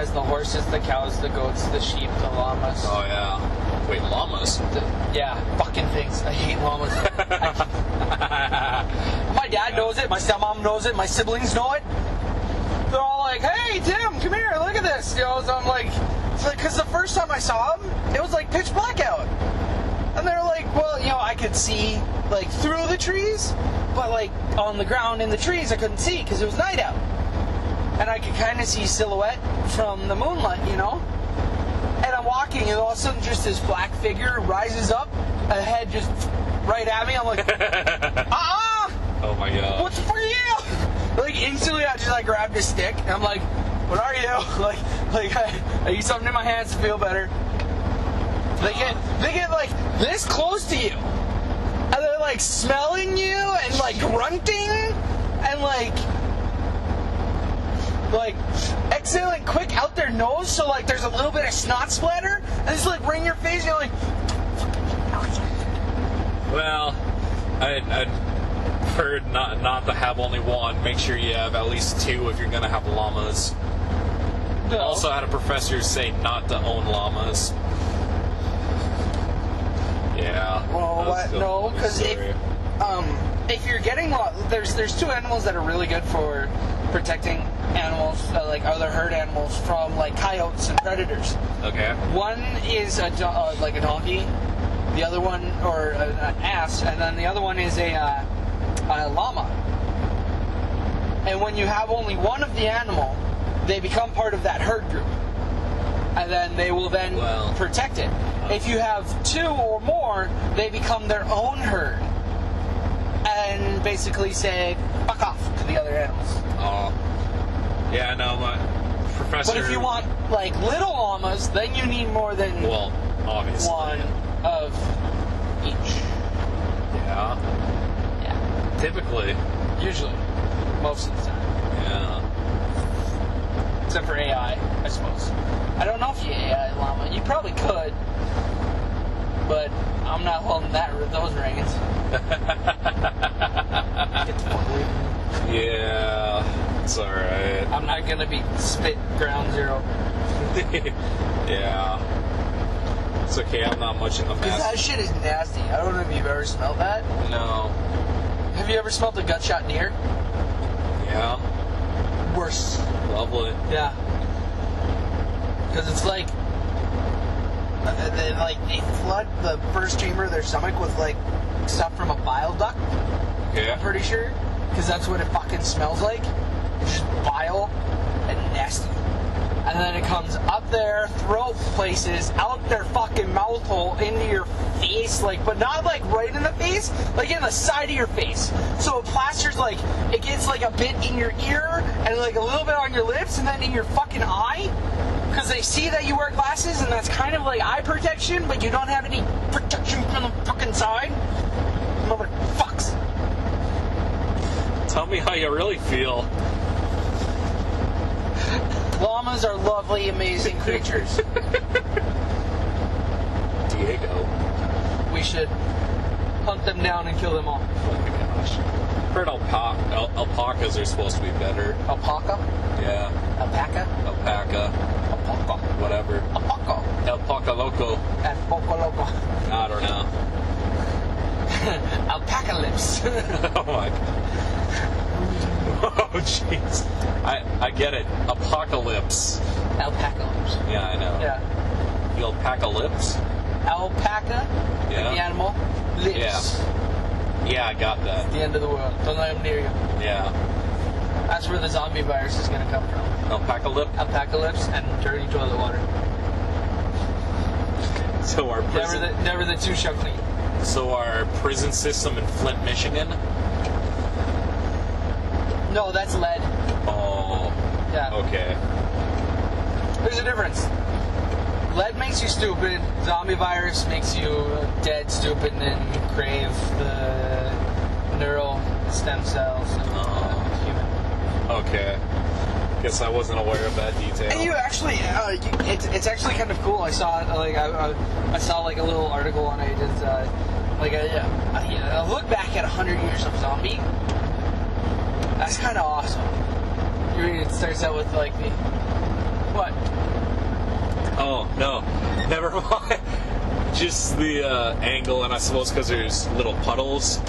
has the horses, the cows, the goats, the sheep, the llamas. Oh, yeah. Wait, llamas? Yeah, fucking things. I hate llamas. My dad knows it. My stepmom knows it. My siblings know it. They're all like, "Hey, Tim, come here. Look at this." You know, so I'm like, because the first time I saw them, it was like pitch black out. And they're like, well, you know, I could see like through the trees, but like on the ground in the trees, I couldn't see because it was night out. And I could kind of see silhouette from the moonlight, you know? And I'm walking, and all of a sudden, just this black figure rises up, a head just right at me. I'm like, Oh my god. what's for you? Like, instantly, I just like grabbed a stick, and I'm like, what are you? Like I use something in my hands to feel better. They get like this close to you, and they're like smelling you and like grunting and like exhaling quick out their nose, so like there's a little bit of snot splatter, and it's like right in your face, and you're like, Well, I'd heard not to have only one. Make sure you have at least two if you're gonna have llamas. no. Also had a professor say not to own llamas. Yeah. Well, what? No, because Sorry. if you're getting there's two animals that are really good for protecting animals, like other herd animals, from like coyotes and predators. Okay. One is like a donkey, the other one, or an ass, and then the other one is a llama. And when you have only one of the animal, they become part of that herd group, and then they will then protect it. If you have two or more, they become their own herd, and basically say fuck off to the other animals. Oh. Yeah, no, my professor. But if you want like little llamas, then you need more than obviously one of each. Yeah. Yeah. Typically. Usually. Most of the time. Yeah. Except for AI, I suppose. I don't know if you AI llama. You probably could. But I'm not holding those reins. Get the fuck away from me. Yeah. It's alright. I'm not gonna be spit ground zero. Yeah. It's okay, I'm not much in the Because that mess. shit is nasty. I don't know if you've ever smelled that. No. Have you ever smelled a gut shot deer? Yeah. Worse. Lovely. Yeah. Because it's like, they flood the first chamber of their stomach with like stuff from a bile duct. Okay. I'm pretty sure, because that's what it fucking smells like. It's just bile and nasty. And then it comes up their throat places, out their fucking mouth hole, into your face, like, but not like right in the face, like in the side of your face. So it plasters, like, it gets like a bit in your ear and like a little bit on your lips and then in your fucking eye. Because they see that you wear glasses and that's kind of like eye protection, but you don't have any protection from the fucking side. Motherfucks. Tell me how you really feel. Llamas are lovely, amazing creatures. Diego. We should hunt them down and kill them all. Oh my gosh. Heard alpacas are supposed to be better. Alpaca? Yeah. Alpaca? Alpaca. Alpaca. Whatever. Alpaca. Alpaca loco. And Poco Loco. I don't know. Alpaca lips. Oh my god. Oh jeez. I get it. Apocalypse. Alpaca lips. Yeah, I know. Yeah. The alpaca lips? Alpaca, Yeah. like the animal, lips. Yeah. Yeah, I got that. The end of the world. Don't let them near you. Yeah. That's where the zombie virus is going to come from. Alpaca lip? Alpaca lips and dirty toilet water. So our prison, Never the two shall clean. so our prison system in Flint, Michigan? No, that's lead. Oh. Yeah. Okay. There's a difference. Lead makes you stupid. Zombie virus makes you dead, stupid, and then you crave the neural stem cells of human. Okay. Guess I wasn't aware of that detail. And you actually, it's actually kind of cool. I saw like I saw like a little article on it. It's like a look back at 100 years of zombie. That's kind of awesome. It starts out with like What? Oh, no. Never mind. Just the angle, and I suppose because there's little puddles,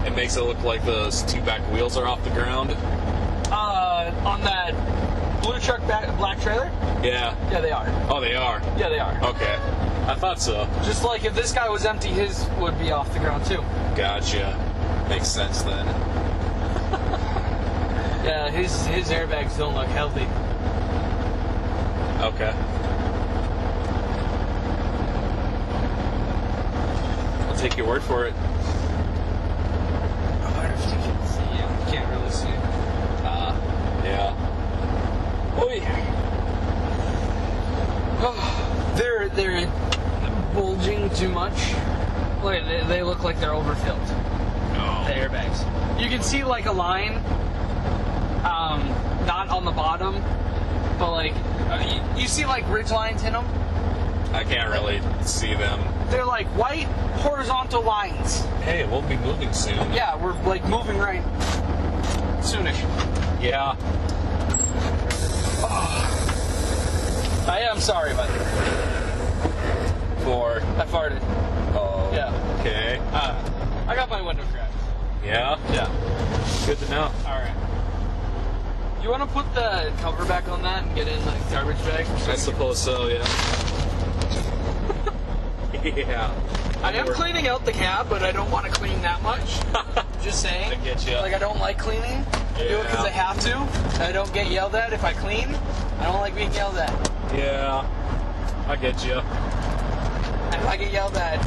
it makes it look like those two back wheels are off the ground. On that blue truck black trailer? Yeah. Yeah, they are. Oh, they are? Yeah, they are. Okay. I thought so. Just like if this guy was empty, his would be off the ground too. Gotcha. Makes sense then. Yeah, his airbags don't look healthy. Okay. I'll take your word for it. I wonder if you can see. Yeah, you can't really see. Yeah. Oi. They're bulging too much. Like they look like they're overfilled. No. The airbags. You can see like a line, not on the bottom, but like you see like ridge lines in them. I can't really see them. They're like white horizontal lines. Hey, we'll be moving soon. Yeah, we're like moving right soonish. Yeah. I am sorry about that. I farted. Oh. Yeah. Okay. I got my window cracked. Yeah? Yeah. Good to know. All right. You want to put the cover back on that and get in the garbage bag? I suppose so, yeah. Yeah. I am cleaning out the cab, but I don't want to clean that much. Just saying. I get you. Like, I don't like cleaning. I do it because I have to. I don't get yelled at if I clean. I don't like being yelled at. Yeah. I get you. And if I get yelled at,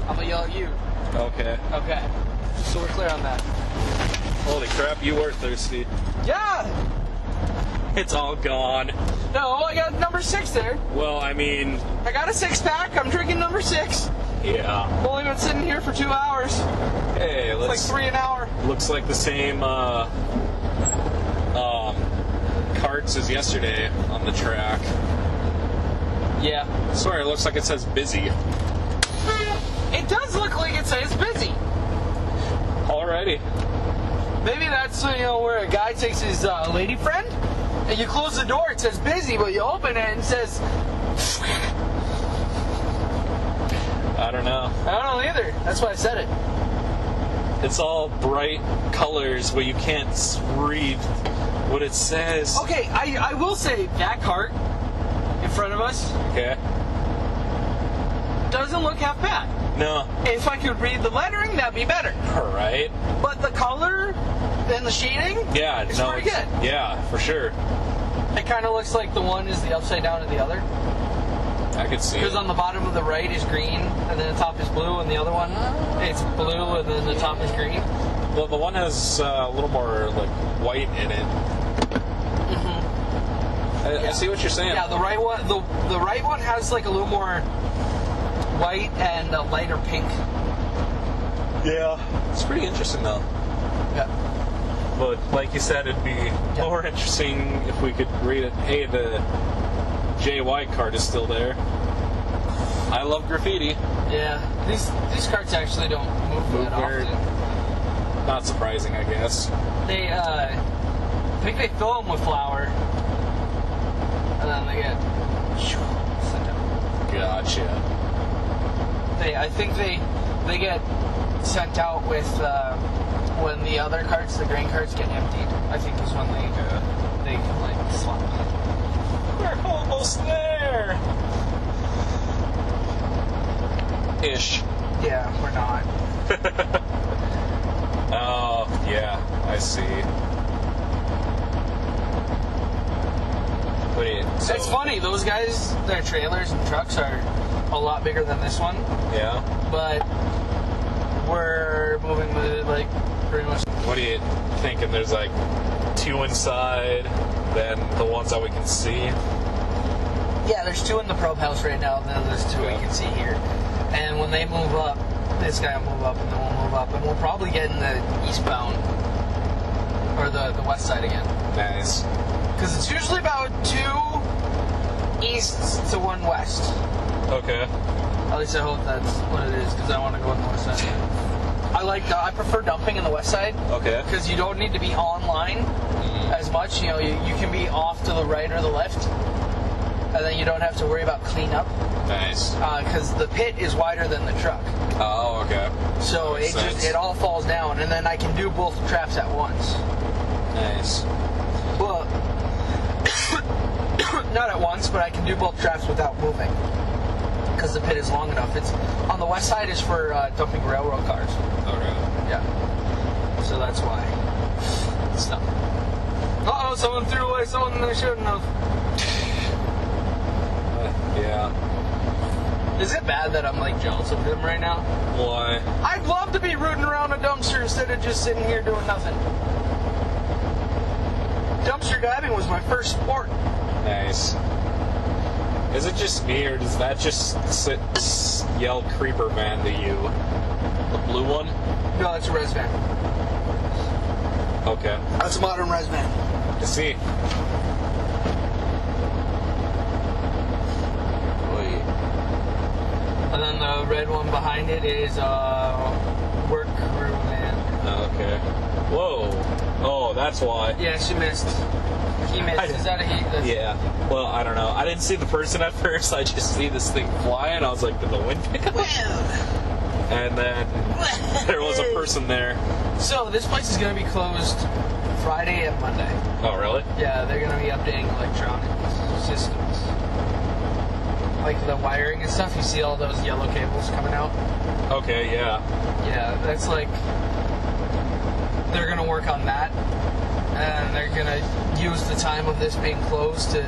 I'm going to yell at you. Okay. Okay. So we're clear on that. Holy crap, you were thirsty. Yeah! It's all gone. No, I got number 6 there. Well, I mean, I got a 6-pack. I'm drinking number 6. yeah. I've only been sitting here for 2 hours. Hey, It's like let's. 3 an hour. Looks like the same carts as yesterday on the track. Yeah. Sorry, it looks like it says busy. It does look like it says busy. Alrighty. Maybe that's where a guy takes his lady friend, and you close the door. It says busy, but you open it and it says. I don't know. I don't know either. That's why I said it. It's all bright colors where you can't read what it says. Okay, I will say that cart in front of us Okay. doesn't look half bad. No. If I could read the lettering, that'd be better. Alright. But the color and the shading, Yeah, it's no. pretty good. Yeah, for sure. It kind of looks like the one is the upside down of the other. I could see it. Because on the bottom of the right is green, and then the top is blue, and the other one, it's blue, and then the top is green. Well, the one has a little more like white in it. I see what you're saying. Yeah, the right one, the right one has like a little more white and a lighter pink. Yeah. It's pretty interesting though. Yeah. But like you said, it'd be more interesting if we could read it. Hey, the JY card is still there. I love graffiti. Yeah. These carts actually don't move that weird. often. Not surprising, I guess. They, I think they fill them with flour, and then they get sent out. Gotcha. I think they get sent out with when the other carts, the grain carts, get emptied. I think is when they can like swap. We're almost there. Ish. Yeah, we're not. Oh, yeah, I see. Wait, so, It's funny, those guys, their trailers and trucks are a lot bigger than this one, Yeah. but we're moving with it like pretty much. What are you thinking? There's like 2 inside, then the ones that we can see. Yeah, there's 2 in the probe house right now, and then there's 2 we can see here. And when they move up, this guy will move up, and then we'll move up, and we'll probably get in the eastbound, or the west side again. Nice. Because it's usually about 2 east to 1 west. Okay. At least I hope that's what it is, because I want to go on the west side. I prefer dumping in the west side. Okay. Because you don't need to be online as much. You know, you can be off to the right or the left. and then you don't have to worry about cleanup. Nice. Because the pit is wider than the truck. Oh, okay. So Makes sense. it all falls down, and then I can do both traps at once. Nice. Well, not at once, but I can do both traps without moving. Because the pit is long enough. It's on the west side is for dumping railroad cars. Okay. Yeah. So that's why. Stop. Uh-oh, someone threw away something they shouldn't have. Yeah. Is it bad that I'm like jealous of him right now? Why? I'd love to be rooting around a dumpster instead of just sitting here doing nothing. Dumpster diving was my first sport. Nice. Is it just me, or does that just yell Creeper Man to you? The blue one? No, that's a res van. Okay. That's a modern res van. I see. Wait. And then the red one behind it is work crew man. Okay. Whoa. Oh, that's why. Yeah, she missed. He missed. Is that a he? Yeah. Well, I don't know. I didn't see the person at first. I just see this thing fly, and I was like, did the wind pick up? And then there was a person there. So this place is going to be closed Friday and Monday. Oh, really? Yeah, they're going to be updating electronic systems. Like the wiring and stuff. You see all those yellow cables coming out? Okay, yeah. Yeah, that's like... They're going to work on that. And they're going to use the time of this being closed to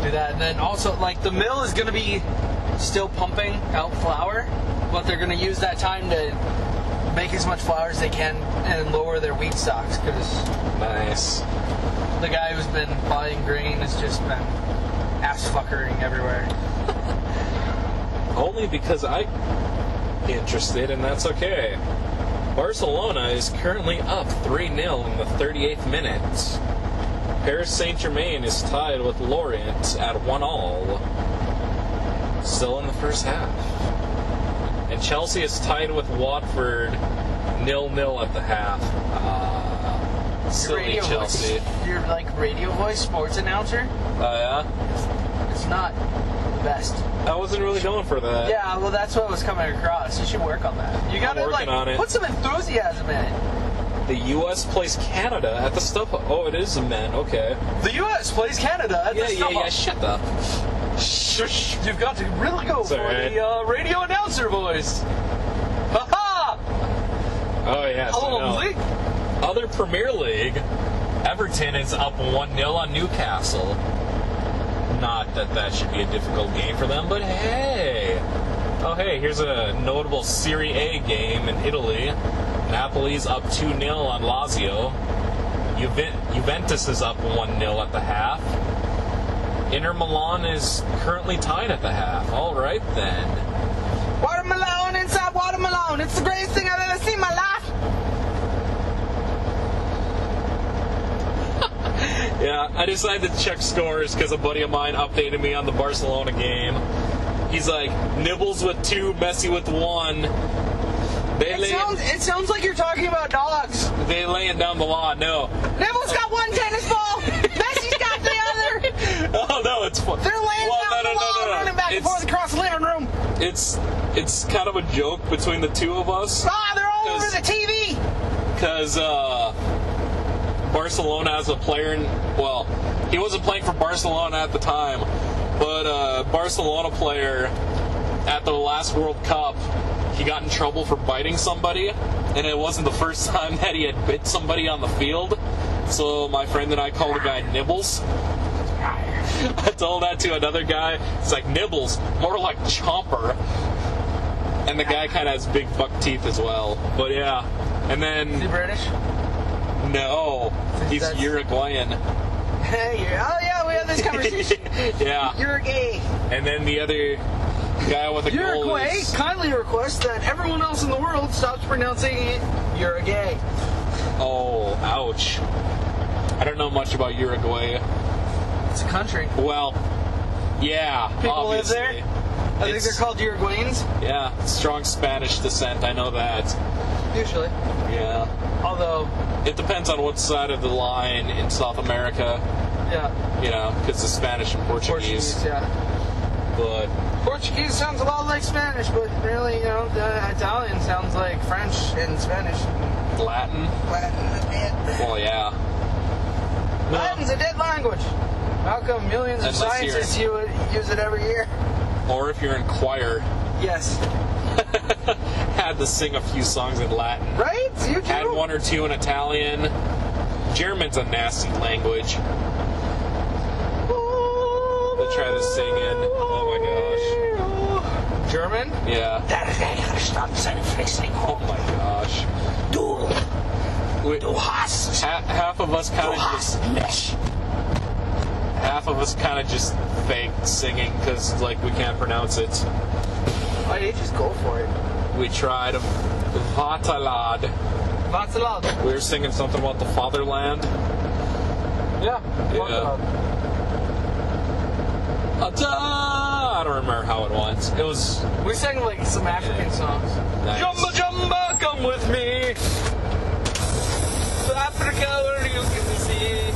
do that. And then also, like, the mill is going to be still pumping out flour, but they're going to use that time to make as much flour as they can and lower their wheat stocks, because Nice. the guy who's been buying grain has just been ass-fuckering everywhere. Only because I'm interested, and that's okay. Barcelona is currently up 3-0 in the 38th minute. Paris Saint-Germain is tied with Lorient at 1-1. Still in the first half. And Chelsea is tied with Watford 0-0 at the half. Silly Chelsea. Voice, your like radio voice sports announcer, Oh, yeah? it's not the best. I wasn't really going for that. Yeah, well, that's what was coming across. You should work on that. You gotta working on it. put some enthusiasm in it. The U.S. plays Canada at the stuff. Oh, it is a men. Okay. The U.S. plays Canada at the Yeah. Shut up. Shush. You've got to really go for alright. the radio announcer voice. Ha-ha! Oh, yes. I know. Lee. Other Premier League, Everton is up 1-0 on Newcastle. Not that that should be a difficult game for them, but hey. Oh, hey, here's a notable Serie A game in Italy. Napoli's up 2-0 on Lazio. Juventus is up 1-0 at the half. Inter Milan is currently tied at the half. All right, then. Watermelon inside watermelon. It's the greatest thing I've ever seen in my life. Yeah, I decided to check scores because a buddy of mine updated me on the Barcelona game. He's like, Nibbles with 2, Messi with 1. It sounds like you're talking about dogs. They lay it down the law. No. Nibbles got one tennis ball. Messi's got the other. Oh, no, it's fun. They're laying down the law, running back and forth across the living room. It's kind of a joke between the two of us. Ah, they're all over the TV. Because Barcelona has a player, well, he wasn't playing for Barcelona at the time, but a Barcelona player at the last World Cup, he got in trouble for biting somebody, and it wasn't the first time that he had bit somebody on the field. So my friend and I called the guy Nibbles. I told that to another guy. It's like, Nibbles, more like Chomper. And the guy kind of has big buck teeth as well. But yeah, and then... Is he British? No, he's Uruguayan. Hey, oh yeah, we had this conversation. Yeah. You're gay. And then the other guy with a goal Uruguay is... kindly requests that everyone else in the world stops pronouncing it Uruguay. Oh, ouch. I don't know much about Uruguay. It's a country. Well, yeah, People obviously. live there? I think they're called Uruguayans. Yeah, strong Spanish descent, I know that. Usually. Yeah. Although... It depends on what side of the line in South America. Yeah. You know, because of Spanish and Portuguese. Yeah. But Portuguese sounds a lot like Spanish, but really, you know, the Italian sounds like French and Spanish. Latin. Latin a bit. Well, yeah. Latin's a dead language. How come millions of Unless scientists use it every year? Or if you're in choir, Yes. had to sing a few songs in Latin. Right? You do? Had one or two in Italian. German's a nasty language. They try to sing in. Oh my gosh. German? Yeah. Oh my gosh. Half of us kind of just. Half of us kind of just fake singing because, like, we can't pronounce it. Why don't you just go for it? We tried Vatalad. Vatalad. We were singing something about the fatherland. Yeah. I don't remember how it went. It was. We sang like some African songs. Nice. Jumba Jumba, come with me to Africa where you can see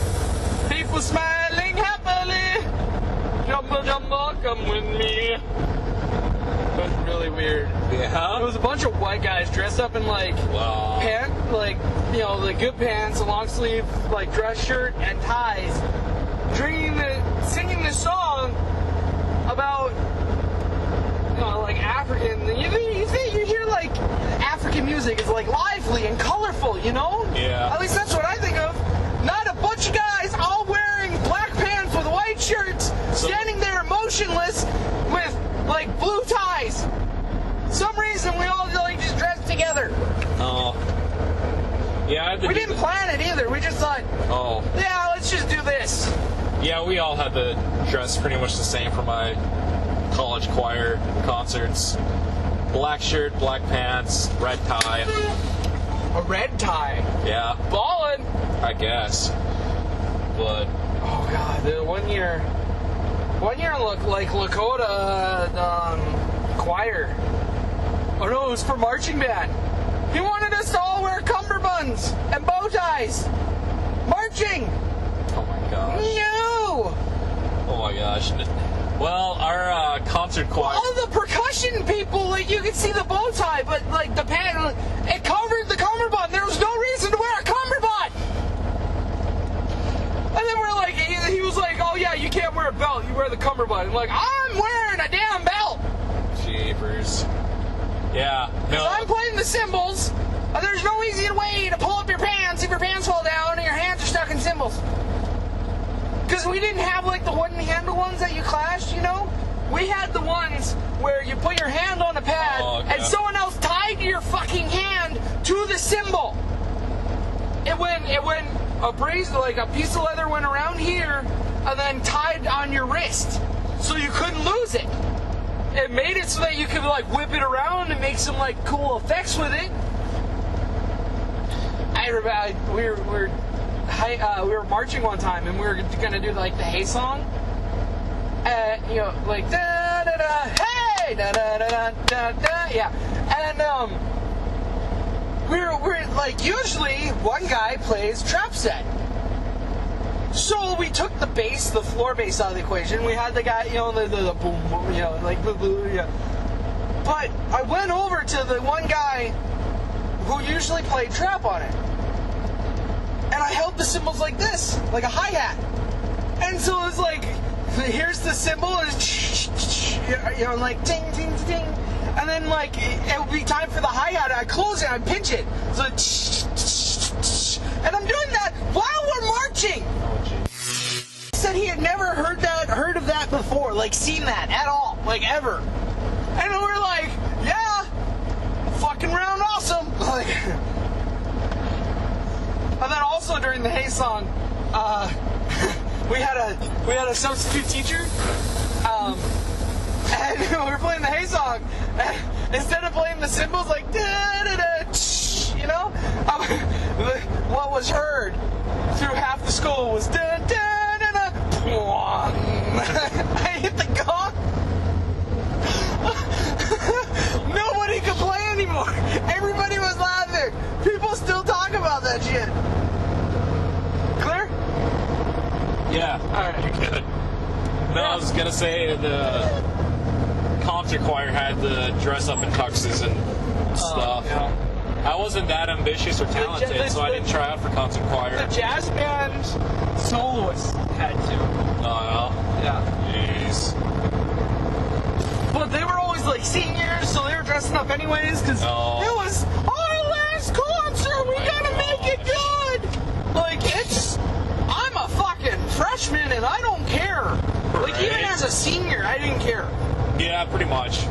people smiling happily. Jumba Jumba, come with me. It was really weird. Yeah. It was a bunch of white guys dressed up in like the good pants, a long sleeve like dress shirt and ties, singing this song about like African. You hear like African music is like lively and colorful, you know? Yeah. At least that's what I think of. Not a bunch of guys all wearing black pants with white shirts, standing there motionless with like blue ties. Some reason we all like just dressed together. Oh. Yeah. We didn't plan it either. We just thought, yeah, let's just do this. Yeah, we all had to dress pretty much the same for my college choir concerts. Black shirt, black pants, red tie. A red tie? Yeah. Ballin'! I guess. But... oh god, the one year like Lakota choir. Oh no, it was for marching band. He wanted us to all wear cummerbunds and bow ties. Marching! oh my gosh. No! Oh my gosh. Well, our concert choir... all the percussion people, like, you could see the bow tie, but, like, the pant, it covered the cummerbund. There was no reason to wear a cummerbund. And then we're like, he was like, oh, yeah, you can't wear a belt. You wear the cummerbund. I'm like, I'm wearing a damn belt. Jeepers. Yeah. No. I'm playing the cymbals, and there's no easy way to pull up your pants if your pants fall down and your hands are stuck in cymbals. Because we didn't have, like, the wooden handle ones that you clashed, you know? We had the ones where you put your hand on a pad and someone else tied your fucking hand to the cymbal. It went a brace, like a piece of leather went around here and then tied on your wrist so you couldn't lose it. It made it so that you could, like, whip it around and make some, like, cool effects with it. I remember we were marching one time and we were gonna do like the Hey song, you know, like da da da hey da da da da da, yeah, and we're like, usually one guy plays trap set, so we took the bass, the floor bass out of the equation. We had the guy, you know, the boom boom, you know, like boo boo, yeah. But I went over to the one guy who usually played trap on it. And I held the cymbals like this, like a hi-hat. And so it was like, here's the cymbal, and you know, like ting, ting, ting. And then like, it would be time for the hi-hat, I close it, I pinch it. So, and I'm doing that while we're marching. He said he had never heard of that before, like seen that at all, like ever. And we're like, yeah, fucking round awesome. Like, and then also during the Hey song, we had a substitute teacher, and we were playing the Hey song. And instead of playing the cymbals like da da da, you know, what was heard through half the school was da da da da. I hit the gong. Nobody could play anymore. Everybody was laughing. People still talk about that shit. Clear? Yeah. Alright. You're good. No, I was gonna say the concert choir had to dress up in tuxes and stuff. Yeah. I wasn't that ambitious or talented, so I didn't try out for concert choir. The jazz band soloists had to. Oh, Yeah. jeez. But they were always like seniors, so they were dressing up anyways, because it Oh. was our last concert, we gotta make it good! Like, I'm a fucking freshman and I don't care. Like, even Right. as a senior, I didn't care. Yeah, pretty much.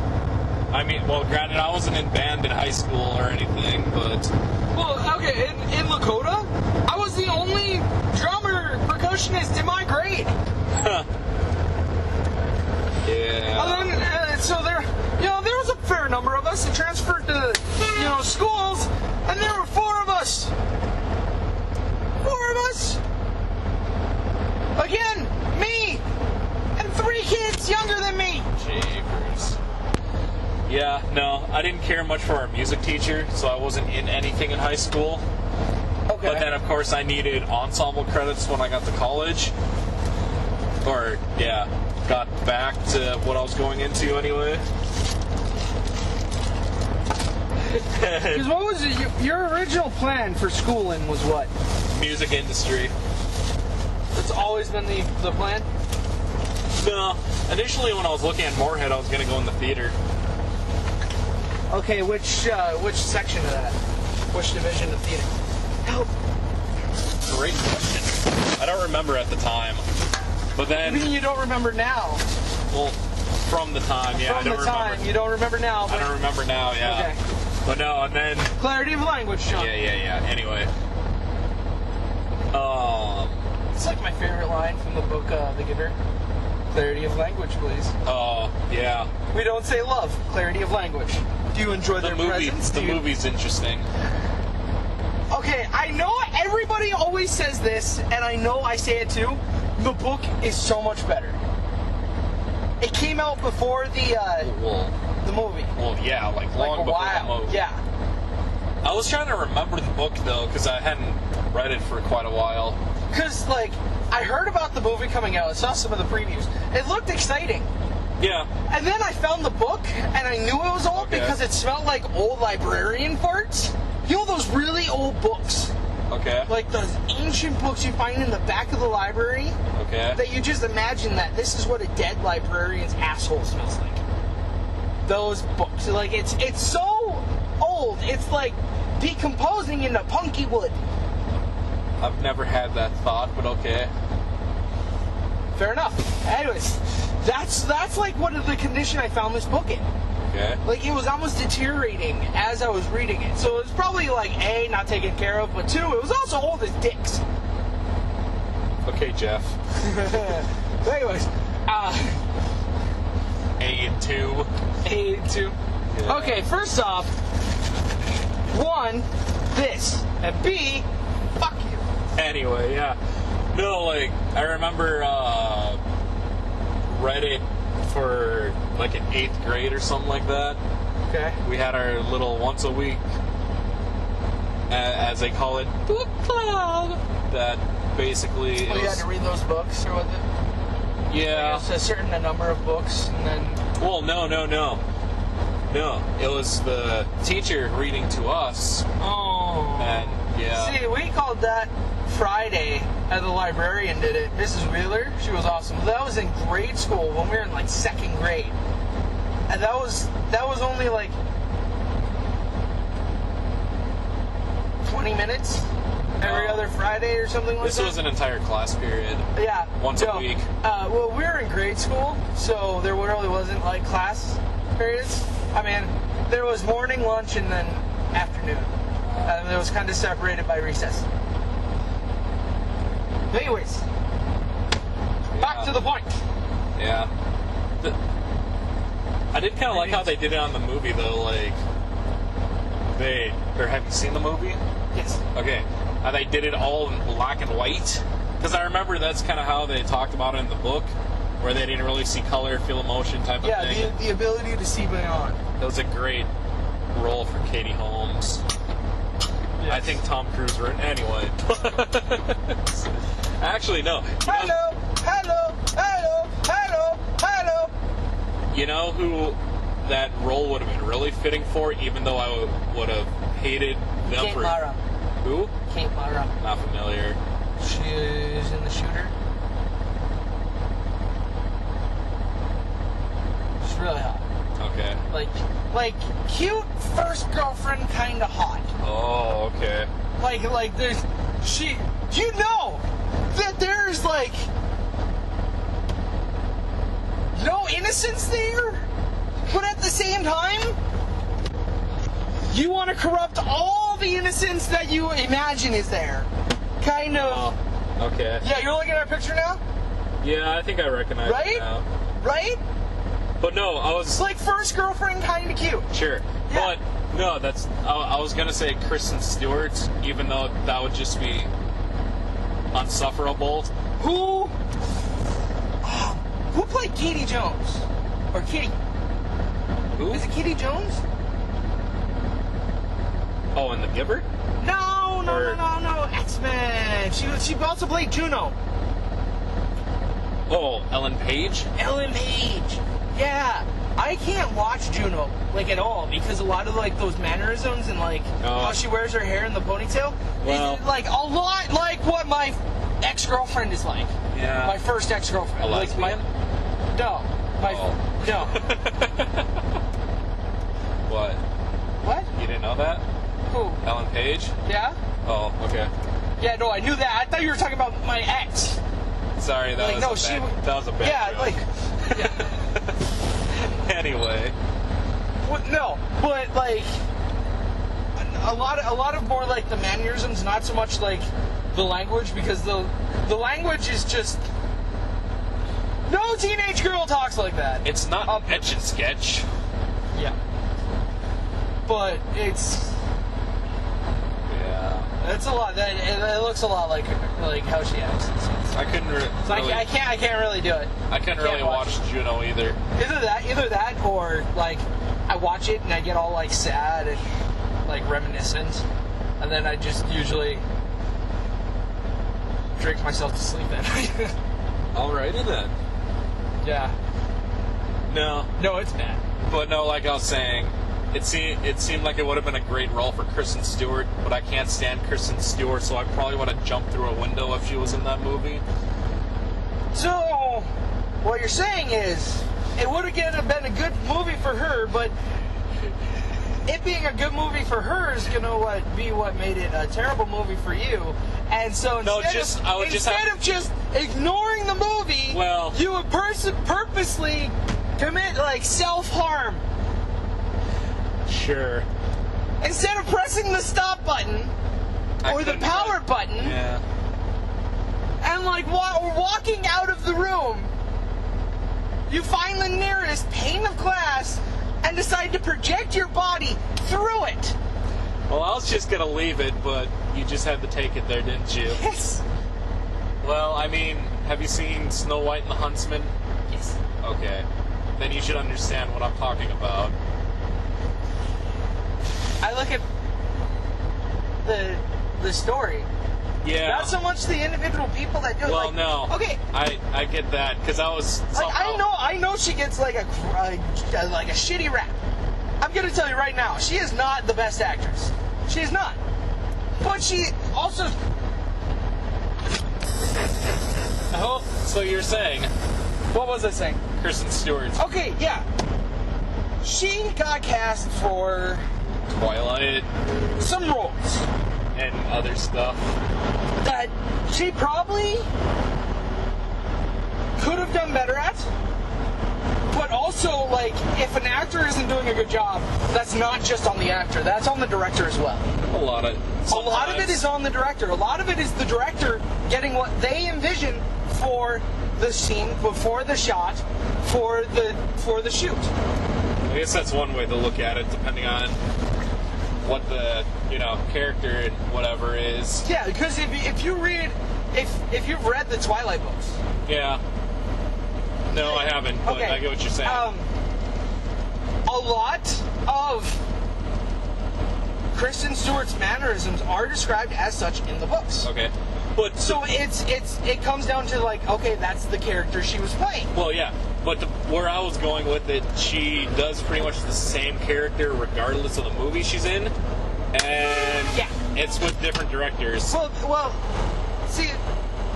I mean, well, granted, I wasn't in band in high school or anything, but Well, okay, in Lakota, I was the only drummer, percussionist in my grade. yeah. And then, so there was a fair number of us that transferred to, schools, and there were 4 of us. 4 of us. Again, me, and 3 kids younger than me. Jeepers. Yeah, no, I didn't care much for our music teacher, so I wasn't in anything in high school. Okay. But then, of course, I needed ensemble credits when I got to college. Or, yeah, got back to what I was going into anyway. Because what was it, your original plan for schooling was what? Music industry. That's always been the plan? No, initially when I was looking at Moorhead, I was going to go in the theater. Okay, which section of that? Which division of theater? Help. Great question. I don't remember at the time. But I then, mean, you don't remember now. well, from the time, yeah, I From don't the time, remember. you don't remember now. I But don't remember now, yeah. Okay. But no, and then, Clarity of language, Sean. yeah. Anyway. It's like my favorite line from the book The Giver. Clarity of language, please. Yeah. We don't say love. Clarity of language. Do you enjoy The their movie, presence? the movie's interesting. Okay, I know everybody always says this, and I know I say it too. The book is so much better. It came out before the movie. Well, yeah, like long Like a before while. the movie. Yeah. I was trying to remember the book though, because I hadn't read it for quite a while. Because, like, I heard about the movie coming out. I saw some of the previews. It looked exciting. Yeah. And then I found the book, and I knew it was old Okay. because it smelled like old librarian farts. You know those really old books? Okay. Like those ancient books you find in the back of the library? Okay. That you just imagine that this is what a dead librarian's asshole smells like. Those books. Like, it's so old, it's like decomposing into punky wood. I've never had that thought, but okay. Fair enough. Anyways, that's like what the condition I found this book in. Okay. Like, it was almost deteriorating as I was reading it. So it was probably like A, not taken care of, but 2, it was also old as dicks. Okay, Jeff. Anyways, A and 2. A and 2. Yeah. Okay, first off, 1, this, and B, fuck you. Anyway, yeah. No, like, I remember read it for like an 8th grade or something like that. Okay. We had our little once a week, as they call it, book club. That basically Oh, you had to read those books, or was it? yeah. It's a certain number of books, and then... Well, no. It was the teacher reading to us, Oh. and yeah. See, we called that Friday, and the librarian did it. Mrs. Wheeler, she was awesome. That was in grade school when we were in like 2nd grade, and that was only like 20 minutes every other Friday or something like This that. was an entire class period. Yeah, once a week. Well, we were in grade school, so there really wasn't like class periods. I mean, there was morning, lunch, and then afternoon. And it was kind of separated by recess. Anyways, back to the point. Yeah. I did kind of like how they did it on the movie, though. Like, have you seen the movie? Yes. Okay. How they did it all in black and white? Because I remember that's kind of how they talked about it in the book, where they didn't really see color, feel emotion type of thing. Yeah, the ability to see beyond. That was a great role for Katie Holmes. Yes. I think Tom Cruise wrote anyway. Actually, no. I know. You know who that role would have been really fitting for, even though I would have hated them Kate for... Mara. Who? Kate Mara. Not familiar. She's in The Shooter. She's really hot. Okay. Like cute first girlfriend, kind of hot. Oh, okay. Like there's do you know that there's like no innocence there, but at the same time you want to corrupt all the innocence that you imagine is there, kind of. Oh, okay. Yeah, you're looking at our picture now, Yeah, I think I recognize it now. right? But no, I was... It's like first girlfriend, kind of cute. Sure. Yeah. But, no, that's... I was going to say Kristen Stewart, even though that would just be unsufferable. Who played Katie Jones? Or Kitty? Who? Is it Kitty Jones? Oh, and The Giver? No, Or- X-Men. She also played Juno. Oh, Ellen Page? Ellen Page. Yeah. I can't watch Juno, like, at all, because a lot of, like, those mannerisms and, like, how she wears her hair in the ponytail Well- is, like, a lot like what my ex-girlfriend is like. Yeah. My first ex-girlfriend. A Like, lesbian? no. No. What? What? You didn't know that? Who? Ellen Page? Yeah? Oh, okay. Yeah, no, I knew that. I thought you were talking about my ex. Sorry, that Like, no, was a she bad, that was a bad Yeah, joke. like... Anyway. What, no, but like a lot of more like the mannerisms, not so much like the language, because the language is just no teenage girl talks like that. It's not etch and sketch. Yeah, but it's a lot. That it looks a lot like how she acts. I couldn't really... So I can't really do it. I couldn't really watch Juno either. Either that, or like I watch it and I get all like sad and like reminiscent, and then I just usually drink myself to sleep at night. Alrighty then. Yeah. No, It's bad. but no, like I was saying, it seemed like it would have been a great role for Kristen Stewart, but I can't stand Kristen Stewart, so I probably would have jumped through a window if she was in that movie. So what you're saying is it would have been a good movie for her, but it being a good movie for her is gonna be what made it a terrible movie for you. And so instead of just ignoring the movie, Well- you would purposely commit like self-harm. Sure. Instead of pressing the stop button or the power button Yeah. and like walking out of the room, you find the nearest pane of glass and decide to project your body through it. Well, I was just gonna leave it, but you just had to take it there, didn't you? Yes. Well, I mean, have you seen Snow White and the Huntsman? Yes. Okay. Then you should understand what I'm talking about. I look at the story. Yeah. Not so much the individual people that do it. Well, like, no. Okay. I get that, because I was somehow... Like, I know she gets like a shitty rap. I'm gonna tell you right now, she is not the best actress. She is not. But she also... Oh, so you're saying What was I saying? Kristen Stewart, Okay, yeah. She got cast for Twilight, some roles and other stuff. that she probably could have done better at. But also, like, if an actor isn't doing a good job, that's not just on the actor. That's on the director as well. A lot of it is on the director. A lot of it is the director getting what they envision for the scene, before the shot, for the shoot. I guess that's one way to look at it, depending on what the character and whatever is. Yeah, because if you've read the Twilight books. Yeah. No, I haven't, but Okay. I get what you're saying. A lot of Kristen Stewart's mannerisms are described as such in the books. Okay. But So it comes down to like, okay, that's the character she was playing. well, yeah. But where I was going with it, she does pretty much the same character regardless of the movie she's in, and it's with different directors. Well, see,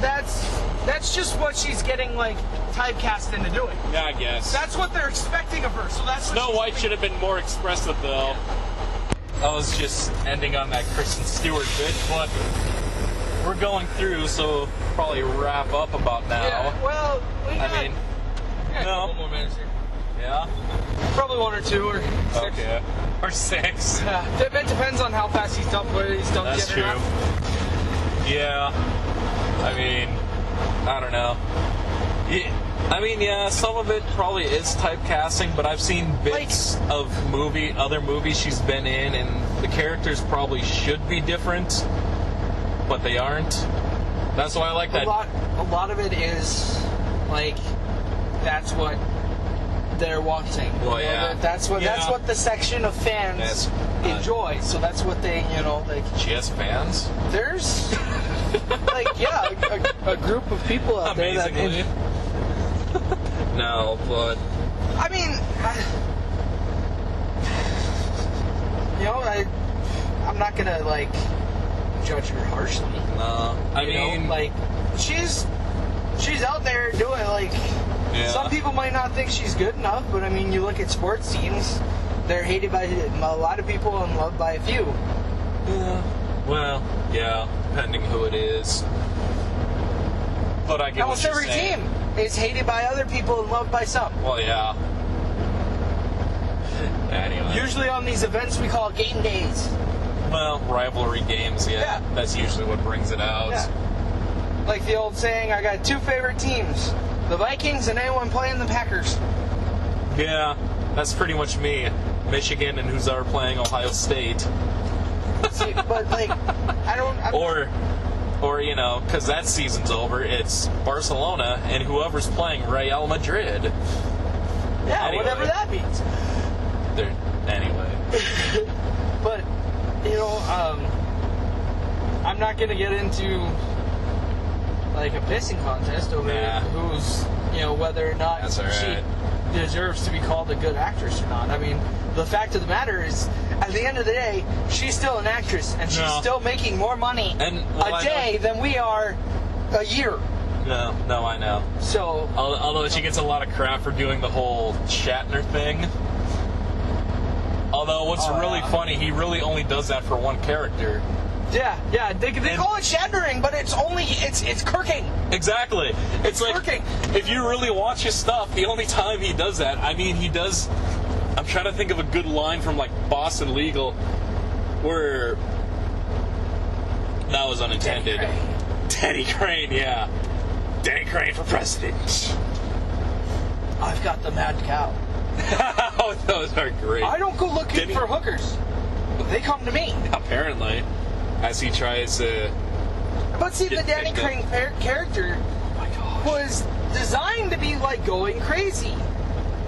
that's just what she's getting like typecast into doing. Yeah, I guess. That's what they're expecting of her. So that's what Snow White should have been more expressive, though. I was just ending on that Kristen Stewart bit, but we're going through, so probably wrap up about now. Yeah, well, no. a couple more minutes here. Yeah? Probably 1 or 2 or 6. Okay. Or 6. Yeah, it depends on how fast he's done, whether he's done That's yet true. or not. Yeah. I mean, I don't know. Yeah, some of it probably is typecasting, but I've seen bits of other movies she's been in, and the characters probably should be different, but they aren't. That's why I like that. A lot of it is like that's what they're wanting. Well, yeah. That's what the section of fans enjoy. So that's what they, like. She has fans? There's a group of people out there that. No, but I mean, I'm not gonna like judge her harshly. No, I mean, like she's out there doing like. Yeah. Some people might not think she's good enough, but I mean, you look at sports teams; they're hated by a lot of people and loved by a few. Yeah. Well, yeah, depending who it is. But I get almost what you're every saying. team is hated by other people and loved by some. Well, yeah. Anyway. Usually on these events we call game days. Well, rivalry games, yeah. That's usually what brings it out. Yeah. Like the old saying, I got 2 favorite teams. The Vikings and anyone playing the Packers. Yeah, that's pretty much me. Michigan and who's ever playing Ohio State. See, but like, Or because that season's over, it's Barcelona and whoever's playing Real Madrid. Yeah, anyway. Whatever that means. Anyway. But, I'm not going to get into, like, a pissing contest over who's, whether or not she deserves to be called a good actress or not. I mean, the fact of the matter is, at the end of the day, she's still an actress, and she's still making more money a day than we are a year. No, I know. So, although she gets a lot of crap for doing the whole Shatner thing. Although what's really funny, he really only does that for one character. Yeah. They call it Shatnering, but it's Kirking. Exactly. It's like Kirking. If you really watch his stuff, the only time he does that, I mean, he does. I'm trying to think of a good line from like Boston Legal, where that was unintended. Danny Crane, yeah. Danny Crane for president. I've got the mad cow. Oh, those are great. I don't go looking for hookers. They come to me. Apparently, as he tries to. But see, the Danny Crane character was designed to be like going crazy.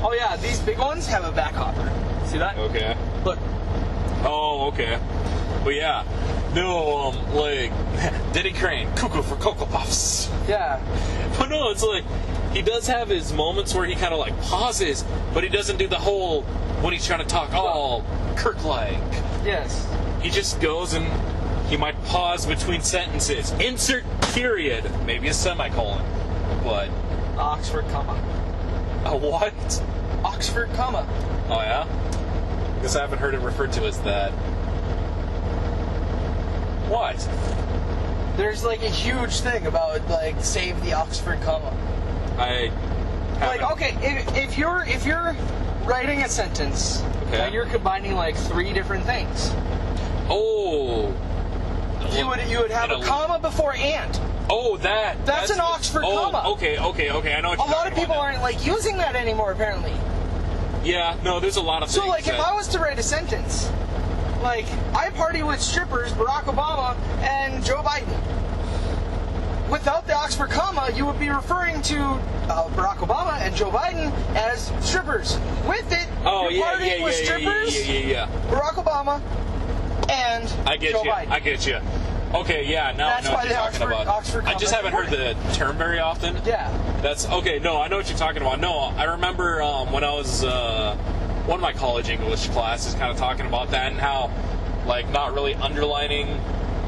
Oh yeah, these big ones have a back hopper. See that? Okay. Look. Oh, okay. But yeah, no, like Danny Crane, cuckoo for Cocoa Puffs. Yeah. But no, it's like he does have his moments where he kind of like pauses, but he doesn't do the whole when he's trying to talk all Kirk-like. Yes. He just goes and he might pause between sentences. Insert period, maybe a semicolon, but Oxford comma. A what? Oxford comma. Oh yeah? I guess I haven't heard it referred to as that. What? There's like a huge thing about like save the Oxford comma. I haven't. Like okay, if you're writing a sentence, and you're combining like 3 different things. Oh. You would have a comma before and. Oh, that's an Oxford comma. Okay. I know what you're talking about. A lot of people aren't like using that anymore, apparently. Yeah, no, there's a lot of things. So, like, if I was to write a sentence, like, I party with strippers, Barack Obama, and Joe Biden. Without the Oxford comma, you would be referring to Barack Obama and Joe Biden as strippers. With it, you're partying with strippers, yeah. Barack Obama, and I get Joe you. Biden. I get you. Okay, yeah, now That's I know why what you're the talking about. Oxford I just haven't heard the term very often. Yeah. That's okay. No, I know what you're talking about. No, I remember when I was one of my college English classes, kind of talking about that and how, like, not really underlining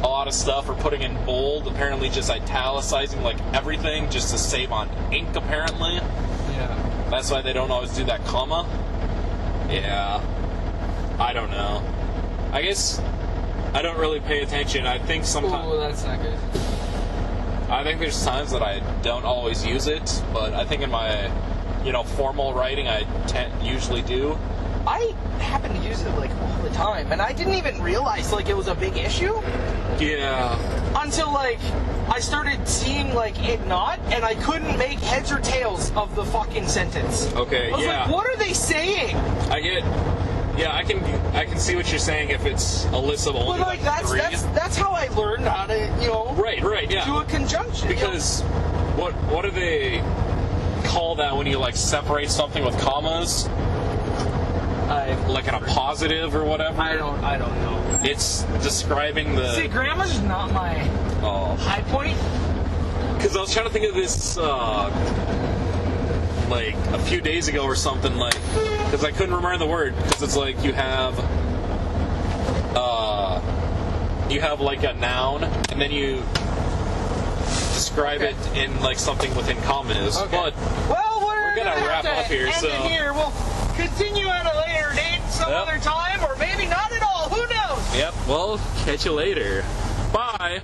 a lot of stuff or putting in bold. Apparently, just italicizing like everything just to save on ink. Apparently. Yeah. That's why they don't always do that comma. Yeah. I don't know. I guess I don't really pay attention. I think sometimes. Oh, that's not good. I think there's times that I don't always use it, but I think in my, formal writing, I usually do. I happen to use it like all the time, and I didn't even realize like it was a big issue Yeah. until like I started seeing like it not, and I couldn't make heads or tails of the fucking sentence. Okay. I was Yeah. like, what are they saying? Yeah, I can see what you're saying if it's a list of only But like that's three. that's how I learned how to Right, yeah. do a conjunction. Because what do they call that when you like separate something with commas? Like an appositive or whatever? I don't know. It's describing the. See, grammar's not my high point. Because I was trying to think of this like a few days ago or something, like, because I couldn't remember the word, because it's like you have like a noun and then you describe it in like something within commas. Okay. But Well, we're gonna have wrap to up here, end so- it here. We'll continue at a later date, some Yep. other time, or maybe not at all. Who knows? yep, well, catch you later. Bye.